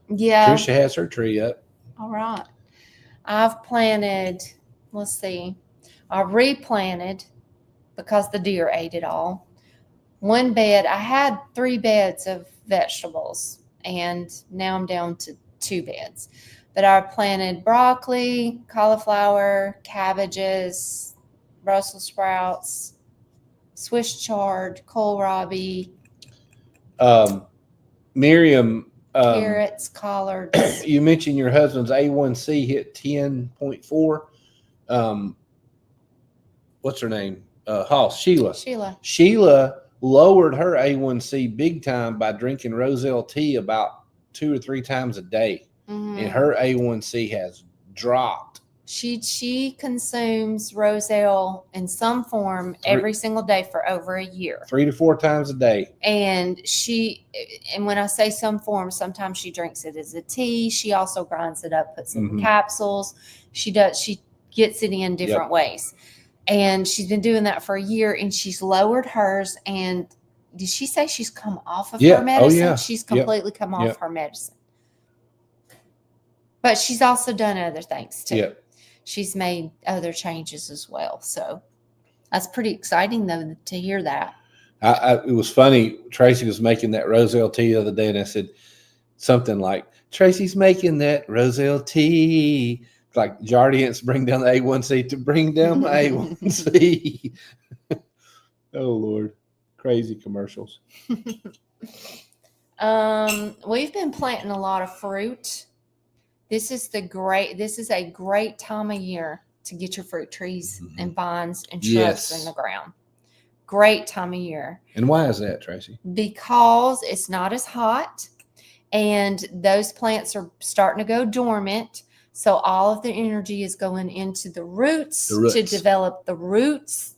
Trisha has her tree up. All right. I've planted, let's see, I replanted because the deer ate it all. One bed, I had 3 beds of vegetables, and now I'm down to 2 beds. But I planted broccoli, cauliflower, cabbages, Brussels sprouts, Swiss chard, kohlrabi, Miriam, carrots, collards. you mentioned your husband's A1C hit 10.4. What's her name? Sheila. Sheila lowered her A1C big time by drinking Roselle tea about 2 or 3 times a day. Mm-hmm. And her A1C has dropped. She consumes Roselle in some form every single day for over a year. 3 to 4 times a day. And when I say some form, sometimes she drinks it as a tea. She also grinds it up, puts it in capsules. She gets it in different ways. And she's been doing that for a year, and she's lowered hers. And did she say she's come off of her medicine? Oh, yeah. She's completely come off her medicine. But she's also done other things too. Yep. She's made other changes as well. So that's pretty exciting, though, to hear that. It was funny. Tracy was making that Roselle tea the other day, and I said something like, Tracy's making that Roselle tea. Like Jardiance bring down the A1C to bring down my A1C. Oh, Lord. Crazy commercials. We've been planting a lot of fruit. This is a great time of year to get your fruit trees and vines and shrubs in the ground. Great time of year. And why is that, Tracy? Because it's not as hot, and those plants are starting to go dormant. So all of the energy is going into the roots to develop the roots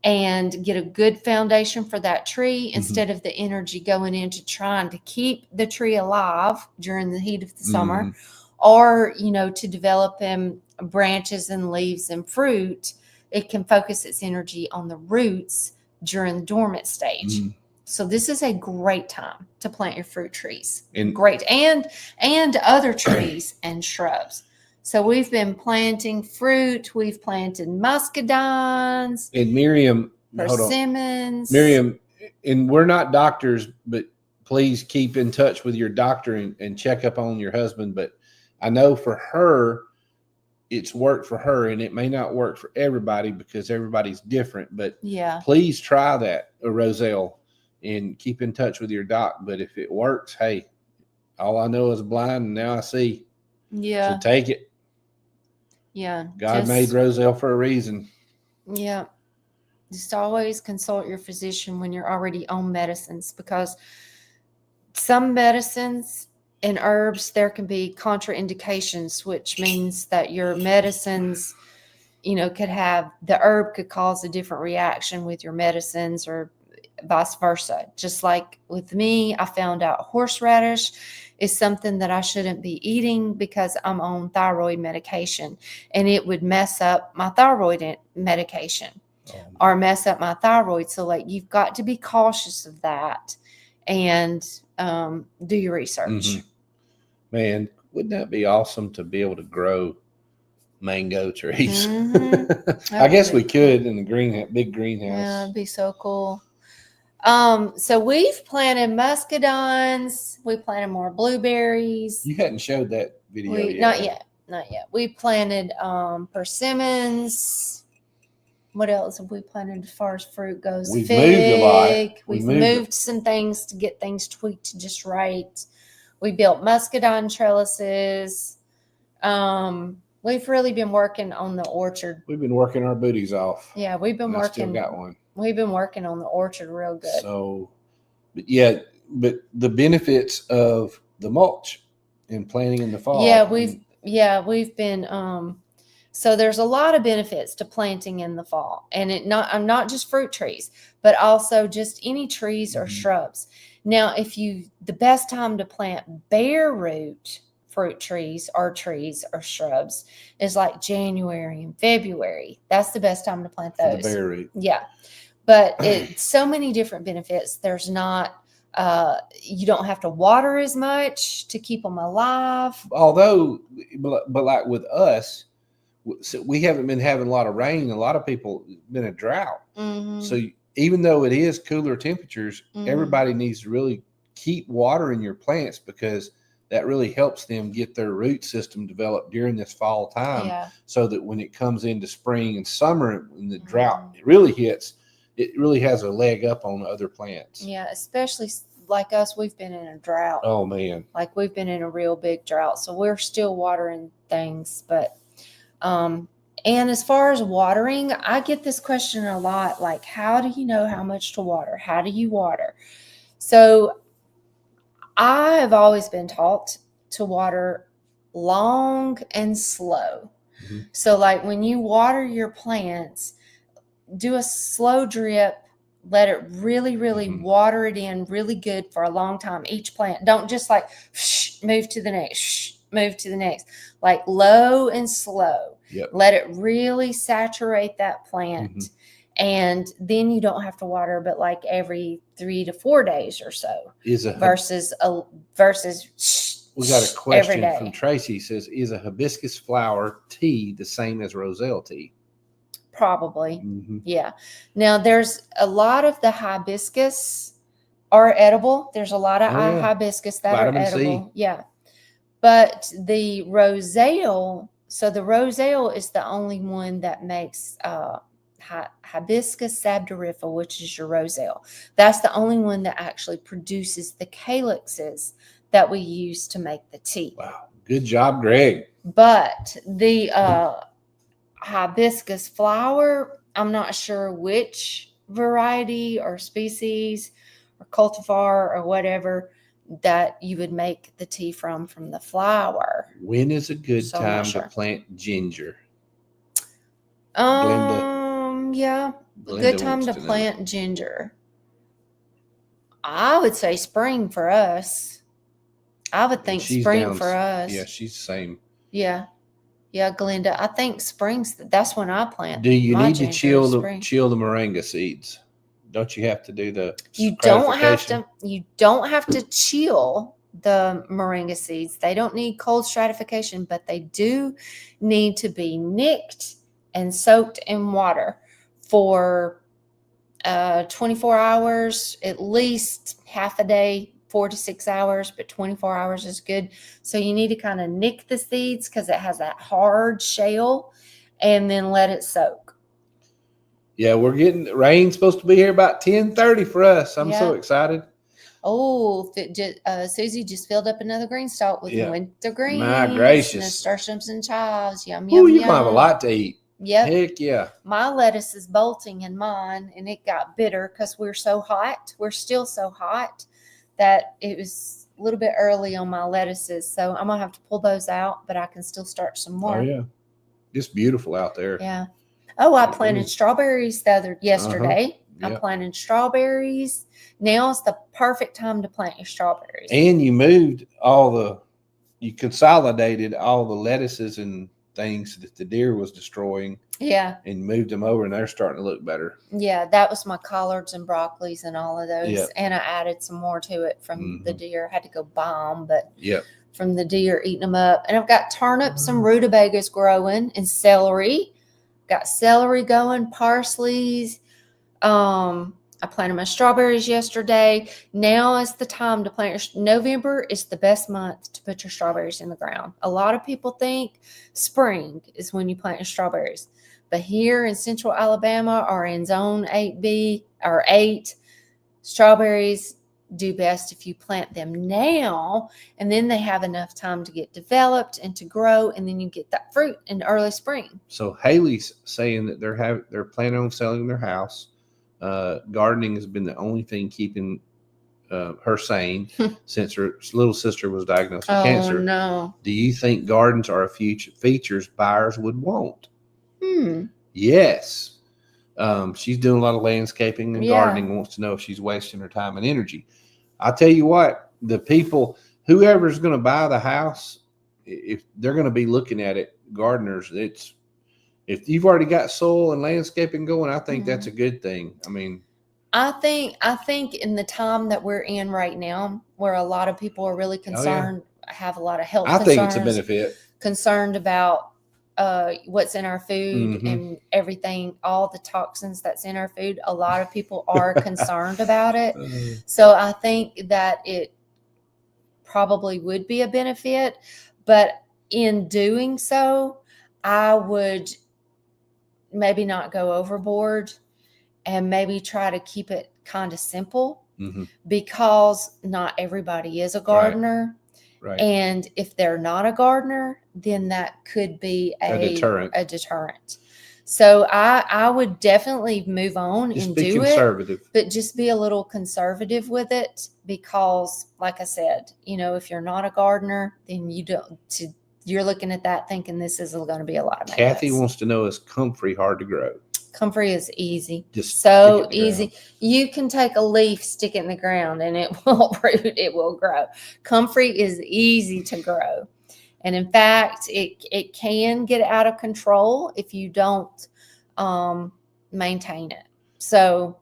and get a good foundation for that tree, instead of the energy going into trying to keep the tree alive during the heat of the summer, or, to develop branches and leaves and fruit. It can focus its energy on the roots during the dormant stage. So this is a great time to plant your fruit trees. And other trees and shrubs. So we've been planting fruit. We've planted muscadines. And Miriam, persimmons. Miriam, and we're not doctors, but please keep in touch with your doctor and check up on your husband. But I know for her, it's worked for her, and it may not work for everybody because everybody's different. But please try that, Roselle, and keep in touch with your doc. But if it works, hey, all I know is blind, and now I see. Yeah. So take it. Yeah. God made Roselle for a reason. Yeah. Just always consult your physician when you're already on medicines, because some medicines and herbs, there can be contraindications, which means that your medicines, the herb could cause a different reaction with your medicines, or vice versa. Just like with me, I found out horseradish is something that I shouldn't be eating because I'm on thyroid medication, and it would mess up my thyroid medication or mess up my thyroid. So you've got to be cautious of that and do your research. Man, wouldn't that be awesome to be able to grow mango trees? I guess we could in the big greenhouse. Yeah, it'd be so cool. So we've planted muscadines. We planted more blueberries. You hadn't showed that video yet. Not yet. We planted persimmons. What else have we planted as far as fruit goes? We've moved a lot. We've moved some things to get things tweaked just right. We built muscadine trellises. We've really been working on the orchard. We've been working our booties off. Yeah, we've been working. I still got one. We've been working on the orchard real good. So, but the benefits of the mulch. and planting in the fall. We've been so there's a lot of benefits to planting in the fall, and I'm not just fruit trees, but also just any trees or shrubs. Now, the best time to plant bare root fruit trees or shrubs is like January and February. That's the best time to plant those. For the bare root. Yeah. But it's so many different benefits. There's not, you don't have to water as much to keep them alive. Although, but like with us, so we haven't been having a lot of rain. A lot of people, been a drought. So even though it is cooler temperatures, everybody needs to really keep watering your plants, because that really helps them get their root system developed during this fall time, so that when it comes into spring and summer, when the drought really hits, it really has a leg up on other plants. Yeah, especially like us, we've been in a drought. Oh, man. Like we've been in a real big drought. So we're still watering things. But, and as far as watering, I get this question a lot. Like, how do you know how much to water? How do you water? So I have always been taught to water long and slow. So like when you water your plants, do a slow drip, let it really, really water it in really good for a long time. Each plant, don't just like move to the next, move to the next, like low and slow. Let it really saturate that plant. And then you don't have to water, but like every 3 to 4 days or so. Versus we got a question from Tracy. Says, is a hibiscus flower tea the same as roselle tea? Probably. Yeah. Now there's a lot of the hibiscus are edible. There's a lot of hibiscus that Vitamin are edible. C. Yeah. But the roselle, so the roselle is the only one that makes hibiscus sabdariffa, which is your roselle. That's the only one that actually produces the calyxes that we use to make the tea. Wow. Good job, Greg. But the hibiscus flower, I'm not sure which variety or species or cultivar or whatever that you would make the tea from the flower. When is a good time to plant ginger? Glenda good time to plant ginger. I would say spring for us. I would think spring for us. Yeah, she's the same. Yeah. Yeah, Glenda, I think that's when I plant. Do you need to chill the moringa seeds? Don't you have to do the You don't have to chill the moringa seeds. They don't need cold stratification, but they do need to be nicked and soaked in water for 24 hours, at least half a day, 4 to 6 hours, but 24 hours is good. So you need to kind of nick the seeds because it has that hard shell, and then let it soak. Yeah, we're getting rain supposed to be here about 10:30 for us. I'm so excited. Oh, Susie just filled up another green stalk with winter greens. My gracious. Nasturtiums and chives. Yum, yum, yum. You're going to have a lot to eat. Yep. Heck yeah. My lettuce is bolting in mine, and it got bitter because we're so hot. We're still so hot that it was a little bit early on my lettuces. So I'm going to have to pull those out, but I can still start some more. Oh, yeah. It's beautiful out there. Yeah. Oh, I planted strawberries yesterday. I planted strawberries. Now's the perfect time to plant your strawberries. And you consolidated all the lettuces and things that the deer was destroying. Yeah. And moved them over, and they're starting to look better. Yeah, that was my collards and broccolis and all of those. Yep. And I added some more to it from the deer. I had to go buy them, but from the deer eating them up. And I've got turnips and rutabagas growing, and celery. Got celery going, parsleys. I planted my strawberries yesterday. Now is the time to plant. November is the best month to put your strawberries in the ground. A lot of people think spring is when you plant your strawberries. But here in central Alabama or in zone 8B or 8, strawberries do best if you plant them now, and then they have enough time to get developed and to grow, and then you get that fruit in early spring. So Haley's saying that they're planning on selling their house. Gardening has been the only thing keeping her saying since her little sister was diagnosed with Oh cancer. no. Do you think gardens are a features buyers would want? Hmm. Yes. She's doing a lot of landscaping and Yeah. gardening, wants to know if she's wasting her time and energy. I'll tell you what, the people, whoever's going to buy the house, if they're going to be looking at it, gardeners, if you've already got soil and landscaping going, I think that's a good thing. I mean, I think in the time that we're in right now, where a lot of people are really concerned, have a lot of health I concerns, think it's a benefit. Concerned about what's in our food and everything, all the toxins that's in our food. A lot of people are concerned about it. So I think that it probably would be a benefit, but in doing so, I would maybe not go overboard and maybe try to keep it kind of simple because not everybody is a gardener. Right. And if they're not a gardener, then that could be a deterrent. So I would definitely move on and do conservative. But just be a little conservative with it because, like I said, if you're not a gardener, then you're looking at that thinking this is going to be a lot of maintenance. Kathy wants to know, is comfrey hard to grow? Comfrey is easy. Just so easy. You can take a leaf, stick it in the ground, and it won't root. It will grow. Comfrey is easy to grow. And in fact, it can get out of control if you don't maintain it. So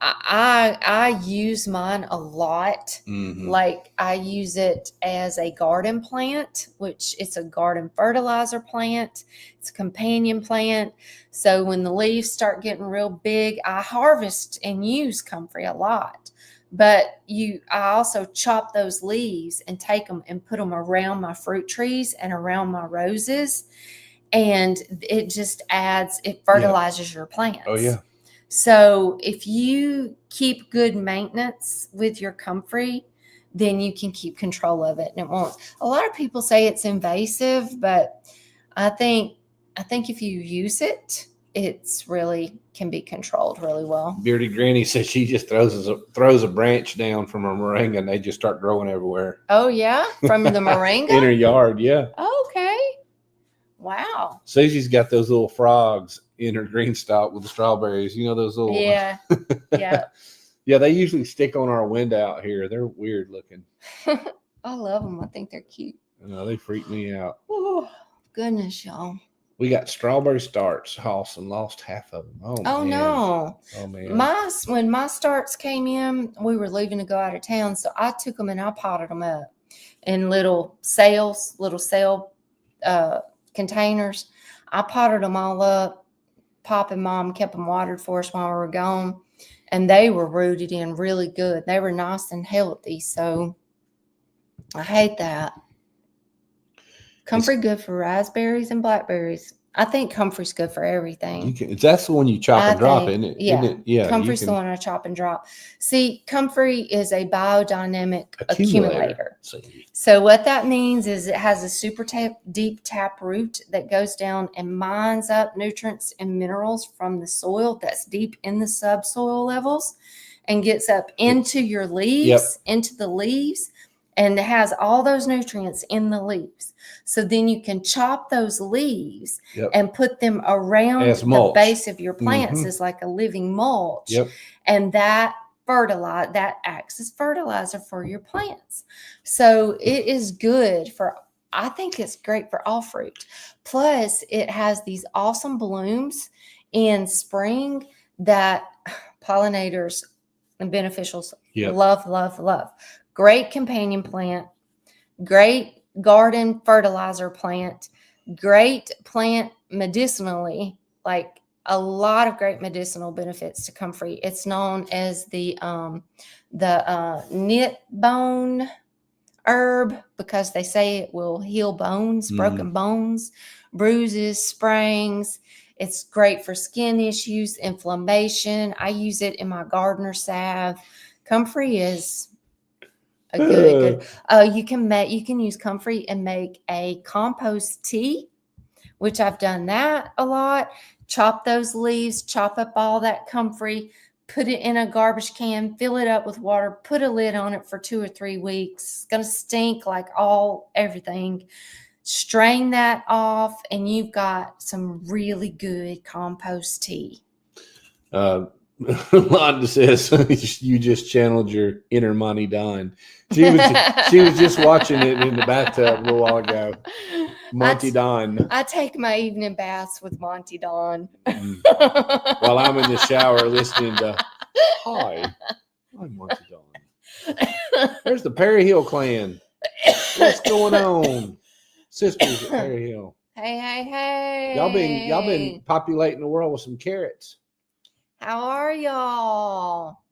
I use mine a lot. Like I use it as a garden plant, which it's a garden fertilizer plant. It's a companion plant. So when the leaves start getting real big, I harvest and use comfrey a lot. But I also chop those leaves and take them and put them around my fruit trees and around my roses. And it just it fertilizes your plants. Oh, yeah. So if you keep good maintenance with your comfrey, then you can keep control of it. And it won't. A lot of people say it's invasive, but I think if you use it, it's really can be controlled really well. Bearded Granny says she just throws a branch down from her moringa and they just start growing everywhere. Oh yeah, from the moringa in her yard, yeah. Okay. Wow. Susie's got those little frogs in her green stalk with the strawberries. You know those little. Yeah. Yeah. Yeah, they usually stick on our window out here. They're weird looking. I love them. I think they're cute. No, they freak me out. Oh, goodness, y'all. We got strawberry starts, Halson, lost half of them. Oh man. No. Oh man. When my starts came in, we were leaving to go out of town. So I took them and I potted them up in little sail containers. I potted them all up. Pop and Mom kept them watered for us while we were gone. And they were rooted in really good. They were nice and healthy. So I hate that. Comfrey good for raspberries and blackberries. I think comfrey's good for everything. That's the one you chop and drop, isn't it? Yeah. Isn't it? Yeah. Comfrey's the one I chop and drop. See, comfrey is a biodynamic accumulator. So what that means is it has a super deep tap root that goes down and mines up nutrients and minerals from the soil that's deep in the subsoil levels and gets up into your leaves, into the leaves. And it has all those nutrients in the leaves. So then you can chop those leaves and put them around the base of your plants as like a living mulch. And that acts as fertilizer for your plants. So it is good I think it's great for all fruit. Plus, it has these awesome blooms in spring that pollinators and beneficials love, love, love. Great companion plant, great garden fertilizer plant, great plant medicinally, like a lot of great medicinal benefits to comfrey. It's known as the knit bone herb because they say it will heal bones, broken bones, bruises, sprains. It's great for skin issues, inflammation. I use it in my gardener salve. Comfrey is a good. You can use comfrey and make a compost tea, which I've done that a lot. Chop those leaves, chop up all that comfrey, put it in a garbage can, fill it up with water, put a lid on it for 2 or 3 weeks. It's going to stink like everything. Strain that off, and you've got some really good compost tea. Londa says you just channeled your inner Monty Don. She was just watching it in the bathtub a little while ago. Monty Don. I take my evening baths with Monty Don. While I'm in the shower listening to Hi, I'm Monty Don. There's the Perry Hill clan. What's going on? Sisters at Perry Hill. Hey. Y'all been populating the world with some carrots. How are y'all?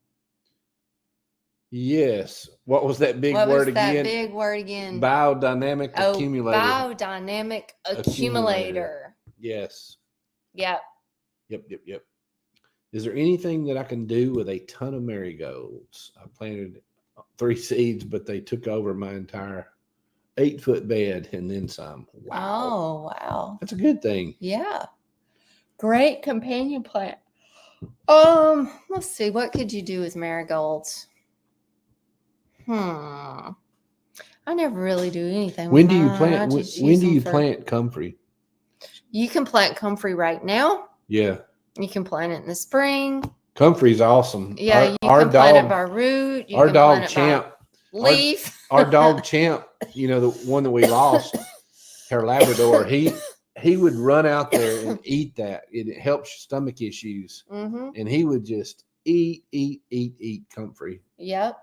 Yes. What was that big word again? That big word again? Biodynamic accumulator. Biodynamic accumulator. Yes. Yep. Yep. Is there anything that I can do with a ton of marigolds? I planted 3 seeds, but they took over my entire 8-foot bed and then some. Wow. Oh, wow. That's a good thing. Yeah. Great companion plant. Let's see. What could you do with marigolds? I never really do anything. When do you plant? When do you plant comfrey? You can plant comfrey right now. Yeah. You can plant it in the spring. Comfrey's awesome. Yeah, you can plant it by root. Our dog Champ. Leaf. Our dog Champ, the one that we lost, her Labrador, he would run out there and eat that. It helps stomach issues. Mm-hmm. And he would just eat comfrey. Yep.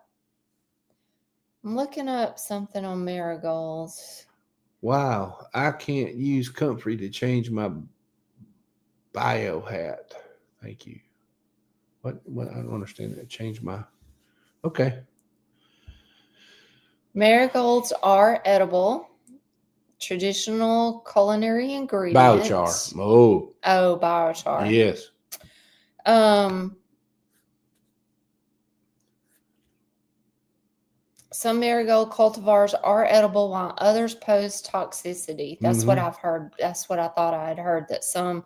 I'm looking up something on marigolds. Wow. I can't use comfrey to change my bio hat. Thank you. What? I don't understand that. Change my... Okay. Marigolds are edible. Traditional culinary ingredients. Biochar. Oh, biochar. Yes. Some marigold cultivars are edible while others pose toxicity. That's what I've heard. That's what I thought I had heard, that some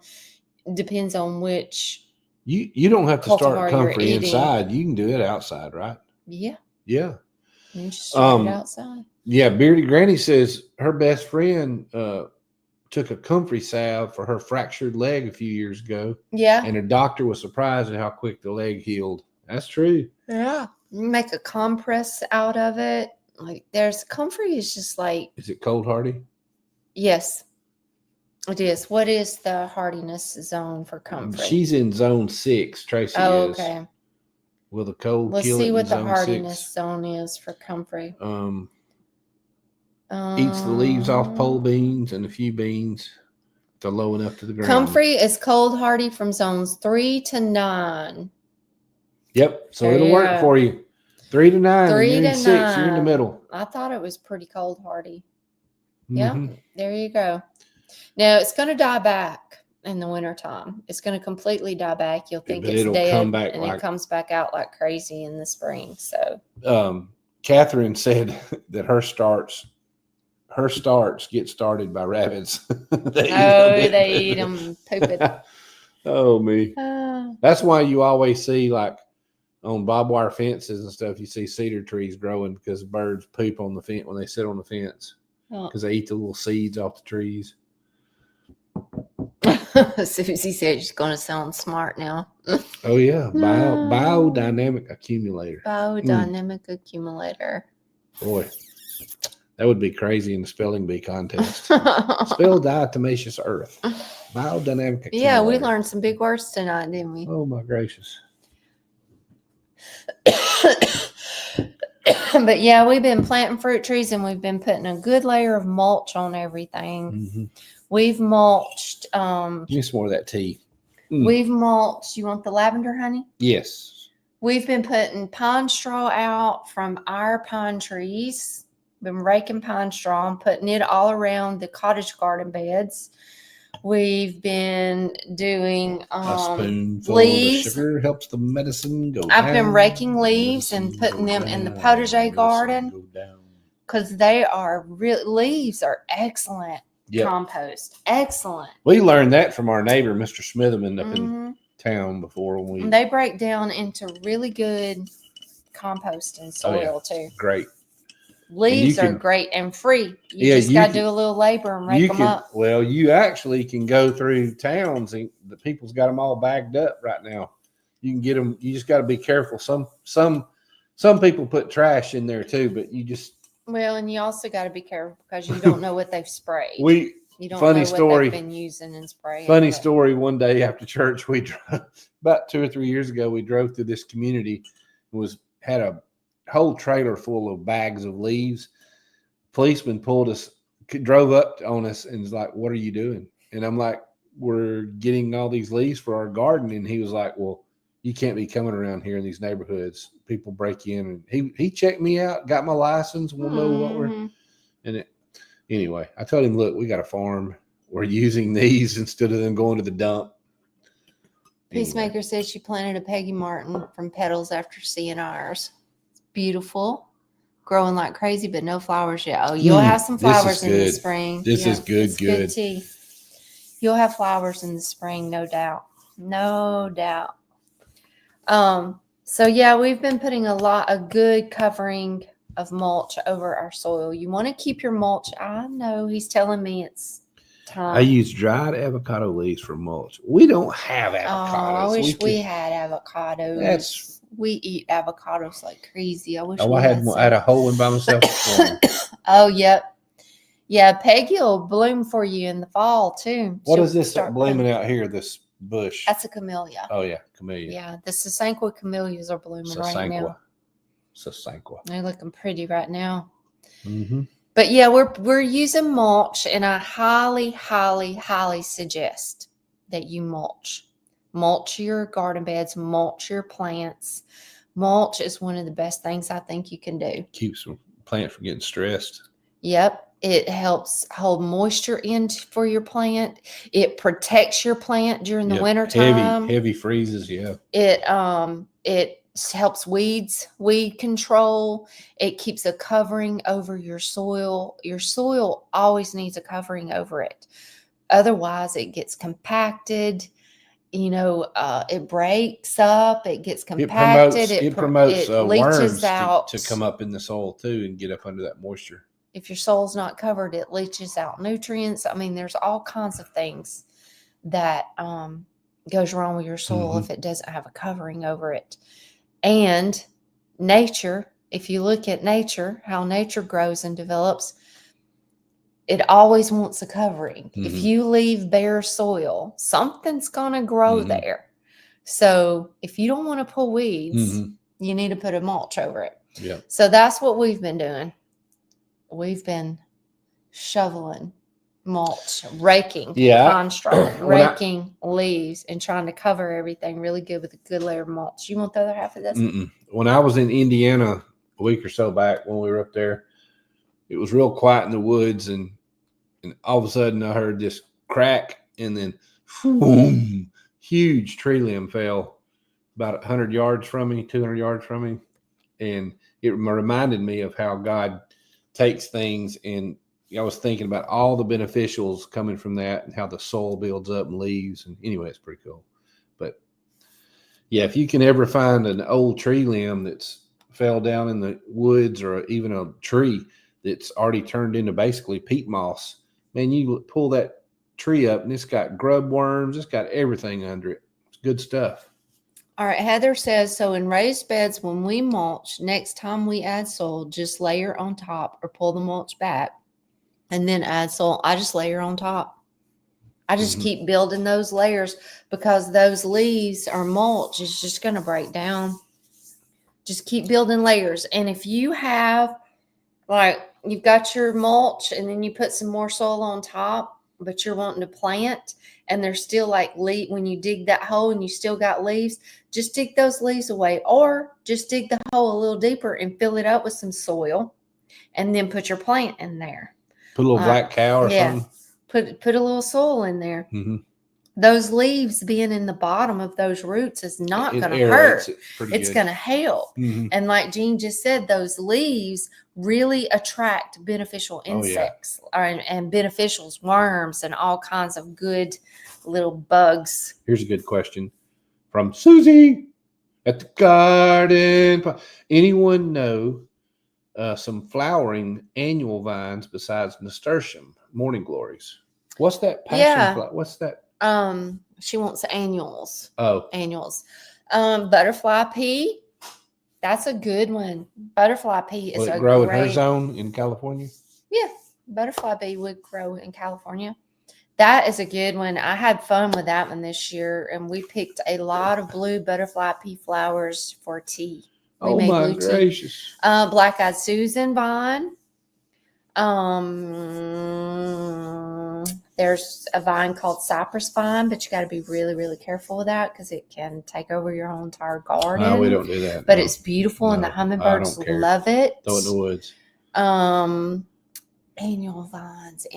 depends on which. You don't have to start comfrey inside. You can do it outside, right? Yeah. Yeah. You can just start it outside. Yeah, Beardy Granny says her best friend took a comfrey salve for her fractured leg a few years ago. Yeah. And her doctor was surprised at how quick the leg healed. That's true. Yeah. You make a compress out of it. Like, there's comfrey is just like. Is it cold hardy? Yes, it is. What is the hardiness zone for comfrey? She's in zone 6. Tracy is. Okay. Will the cold Let's kill see it what in the zone hardiness 6? zone is for comfrey. Eats the leaves off pole beans and a few beans. They're low enough to the ground. Comfrey is cold hardy from zones 3 to 9. Yep. So it'll work for you. 3 to 9. 3 you're to in 6. 9. You're in the middle. I thought it was pretty cold hardy. Mm-hmm. Yeah. There you go. Now it's going to die back in the wintertime. It's going to completely die back. You'll think it's dead, come back and it comes back out like crazy in the spring. So, Catherine said that her starts get started by rabbits. they eat them, poop it. Oh, me. That's why you always see, like, on barbed wire fences and stuff, you see cedar trees growing because birds poop on the fence when they sit on the fence because they eat the little seeds off the trees. Susie said she's going to sound smart now. Oh, yeah. Biodynamic accumulator. Biodynamic accumulator. Boy, that would be crazy in the spelling bee contest. Spell diatomaceous earth. Biodynamic accumulator. Yeah, we learned some big words tonight, didn't we? Oh, my gracious. But yeah, we've been planting fruit trees and we've been putting a good layer of mulch on everything. Mm-hmm. We've mulched. Give me some more of that tea. We've mulched. You want the lavender, honey? Yes. We've been putting pine straw out from our pine trees. Been raking pine straw and putting it all around the cottage garden beds. We've been doing a spoonful leaves. Of sugar helps the medicine go I've down. been raking leaves and putting them in the potager garden because they are leaves are excellent compost. Excellent. We learned that from our neighbor, Mr. Smitherman, up in town before when we. They break down into really good composting soil too. Great. Leaves are great and free. You just got to do a little labor and rake them up. Well, you actually can go through towns and the people's got them all bagged up right now. You can get them. You just got to be careful. Some people put trash in there too, but you just. Well, and you also got to be careful because you don't know what they've sprayed. You don't funny know story. What they've been using and spraying. Funny story. One day after church, we drove, about 2 or 3 years ago, we drove through this community. Had a whole trailer full of bags of leaves. Policeman drove up on us and was like, "What are you doing?" And I'm like, "We're getting all these leaves for our garden." And he was like, "Well, you can't be coming around here in these neighborhoods. People break in." And he checked me out, got my license. We'll know what we're. And anyway, I told him, "Look, we got a farm. We're using these instead of them going to the dump." Peacemaker says she planted a Peggy Martin from petals after seeing ours. It's beautiful, growing like crazy, but no flowers yet. Oh, you'll have some flowers in the spring. This is good. Good tea. You'll have flowers in the spring, no doubt. No doubt. So yeah, we've been putting a good covering of mulch over our soil. You want to keep your mulch. I know he's telling me it's time. I use dried avocado leaves for mulch. We don't have avocados. I wish we had avocados. We eat avocados like crazy. I wish. I had a whole one by myself. Oh, yep. Yeah, Peggy will bloom for you in the fall too. What is this blooming out here? This bush? That's a camellia. Oh yeah, camellia. Yeah, the Sasanqua camellias are blooming right now. Sasanqua. They're looking pretty right now. Mm-hmm. But yeah, we're using mulch, and I highly, highly, highly suggest that you mulch. Mulch your garden beds, mulch your plants. Mulch is one of the best things I think you can do. Keeps the plant from getting stressed. Yep. It helps hold moisture in for your plant. It protects your plant during the winter time. Heavy freezes, yeah. It helps weed control. It keeps a covering over your soil. Your soil always needs a covering over it. Otherwise, it gets compacted. It breaks up. It gets compacted. It promotes leaches worms out to come up in the soil too and get up under that moisture. If your soil's not covered, it leaches out nutrients. I mean, there's all kinds of things that goes wrong with your soil if it doesn't have a covering over it. And nature, if you look at nature, how nature grows and develops, it always wants a covering. If you leave bare soil, something's going to grow there. So if you don't want to pull weeds, you need to put a mulch over it. Yeah. So that's what we've been doing. We've been shoveling mulch, raking, raking leaves, and trying to cover everything really good with a good layer of mulch. You want the other half of this? When I was in Indiana a week or so back, when we were up there, it was real quiet in the woods, and all of a sudden I heard this crack, and then boom, huge tree limb fell about 100 yards from me, 200 yards from me, and it reminded me of how God takes things, and I was thinking about all the beneficials coming from that and how the soil builds up and leaves. And anyway, it's pretty cool. But yeah, if you can ever find an old tree limb that's fell down in the woods, or even a tree that's already turned into basically peat moss, man, you pull that tree up and it's got grub worms. It's got everything under it. It's good stuff. All right, Heather says, so in raised beds, when we mulch, next time we add soil, just layer on top or pull the mulch back and then add soil. I just layer on top. I just keep building those layers because those leaves or mulch is just going to break down. Just keep building layers. And if you have, like, you've got your mulch and then you put some more soil on top, but you're wanting to plant, and there's still like when you dig that hole and you still got leaves, just dig those leaves away, or just dig the hole a little deeper and fill it up with some soil, and then put your plant in there. Put a little black cow or something. Put a little soil in there. Those leaves being in the bottom of those roots is not going to hurt. It's going to help. And like Jean just said, those leaves really attract beneficial insects and beneficials, worms, and all kinds of good little bugs. Here's a good question. from Susie at the garden. Anyone know some flowering annual vines besides nasturtium, morning glories? What's that passion? What's that? She wants annuals. Oh, Annuals. Butterfly pea. That's a good one. Butterfly pea is will it a grow great. in her zone in California? Yeah, butterfly pea would grow in California. That is a good one. I had fun with that one this year, and we picked a lot of blue butterfly pea flowers for tea. We Oh made my blue gracious! tea. Black-eyed Susan vine. There's a vine called cypress vine, but you got to be really, really careful with that because it can take over your whole entire garden. No, we don't do that. But no. it's beautiful, and the hummingbirds don't care. love it. Throw it in the woods. Annual vines,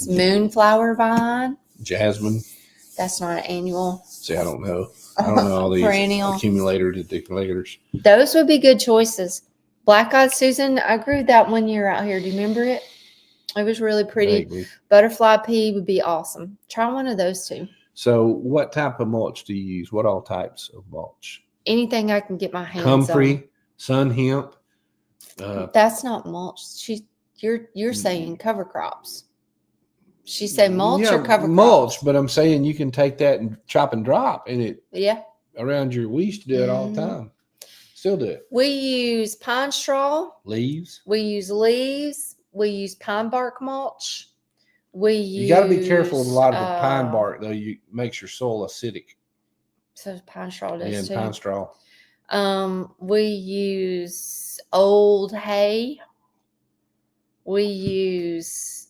moonflower vine. Jasmine. That's not an annual. See, I don't know. I don't know all these Perennial. accumulators. Those would be good choices. Black-eyed Susan, I grew that one year out here. Do you remember it? It was really pretty. Vaguely. Butterfly pea would be awesome. Try one of those two. So, what type of mulch do you use? What all types of mulch? Anything I can get my hands Comfrey, on. sun hemp. That's not mulch. You're saying cover crops. She said mulch or cover mulch, crops? but I'm saying you can take that and chop and drop in it. Yeah. Around your, we used to do it all the time. Still do it. We use pine straw. Leaves. We use leaves. We use pine bark mulch. You got to be careful with a lot of the pine bark, though. You makes your soil acidic. So pine straw does too. Pine straw. We use old hay. We use.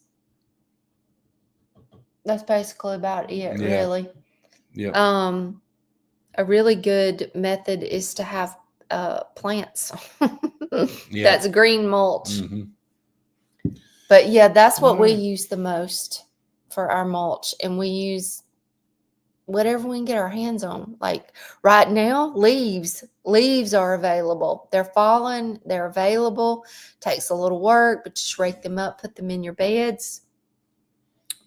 That's basically about it, really. Yeah. A really good method is to have plants. That's green mulch. Mm-hmm. But yeah, that's what we use the most for our mulch. And we use whatever we can get our hands on. Like right now, leaves are available. They're falling. They're available. Takes a little work, but just rake them up, put them in your beds.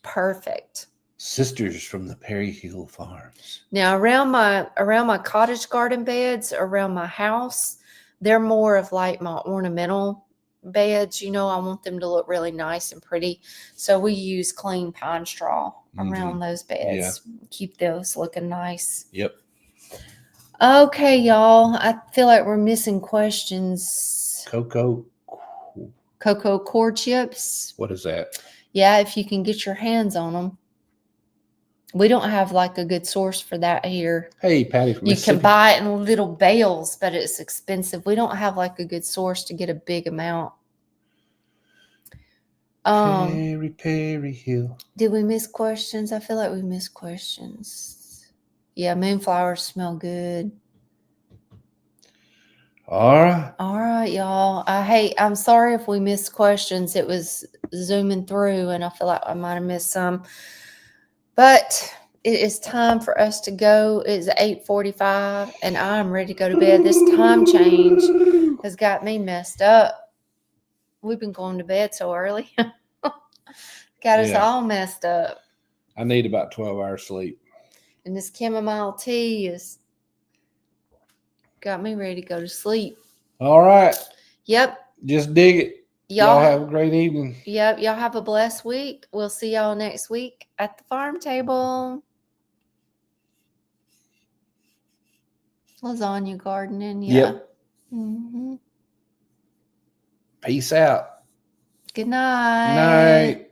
Perfect. Sisters from the Perry Hill Farms. Now around my cottage garden beds, around my house, they're more of like my ornamental beds. I want them to look really nice and pretty. So we use clean pine straw around those beds. Yeah. Keep those looking nice. Yep. Okay, y'all. I feel like we're missing questions. Cocoa core chips. What is that? Yeah, if you can get your hands on them. We don't have like a good source for that here. Hey, Patty from Mississippi. You can buy it in little bales, but it's expensive. We don't have like a good source to get a big amount. Perry Hill. Did we miss questions? I feel like we missed questions. Yeah, moonflowers smell good. All right, y'all. I'm sorry if we missed questions. It was zooming through, and I feel like I might have missed some. But it is time for us to go. It's 8:45, and I'm ready to go to bed. This time change has got me messed up. We've been going to bed so early. Got us all messed up. I need about 12 hours sleep. And this chamomile tea has got me ready to go to sleep. All right. Yep. Just dig it. Y'all have a great evening. Yep. Y'all have a blessed week. We'll see y'all next week at the farm table. Lasagna gardening. Yeah. Yep. Mm-hmm. Peace out. Good night. Night.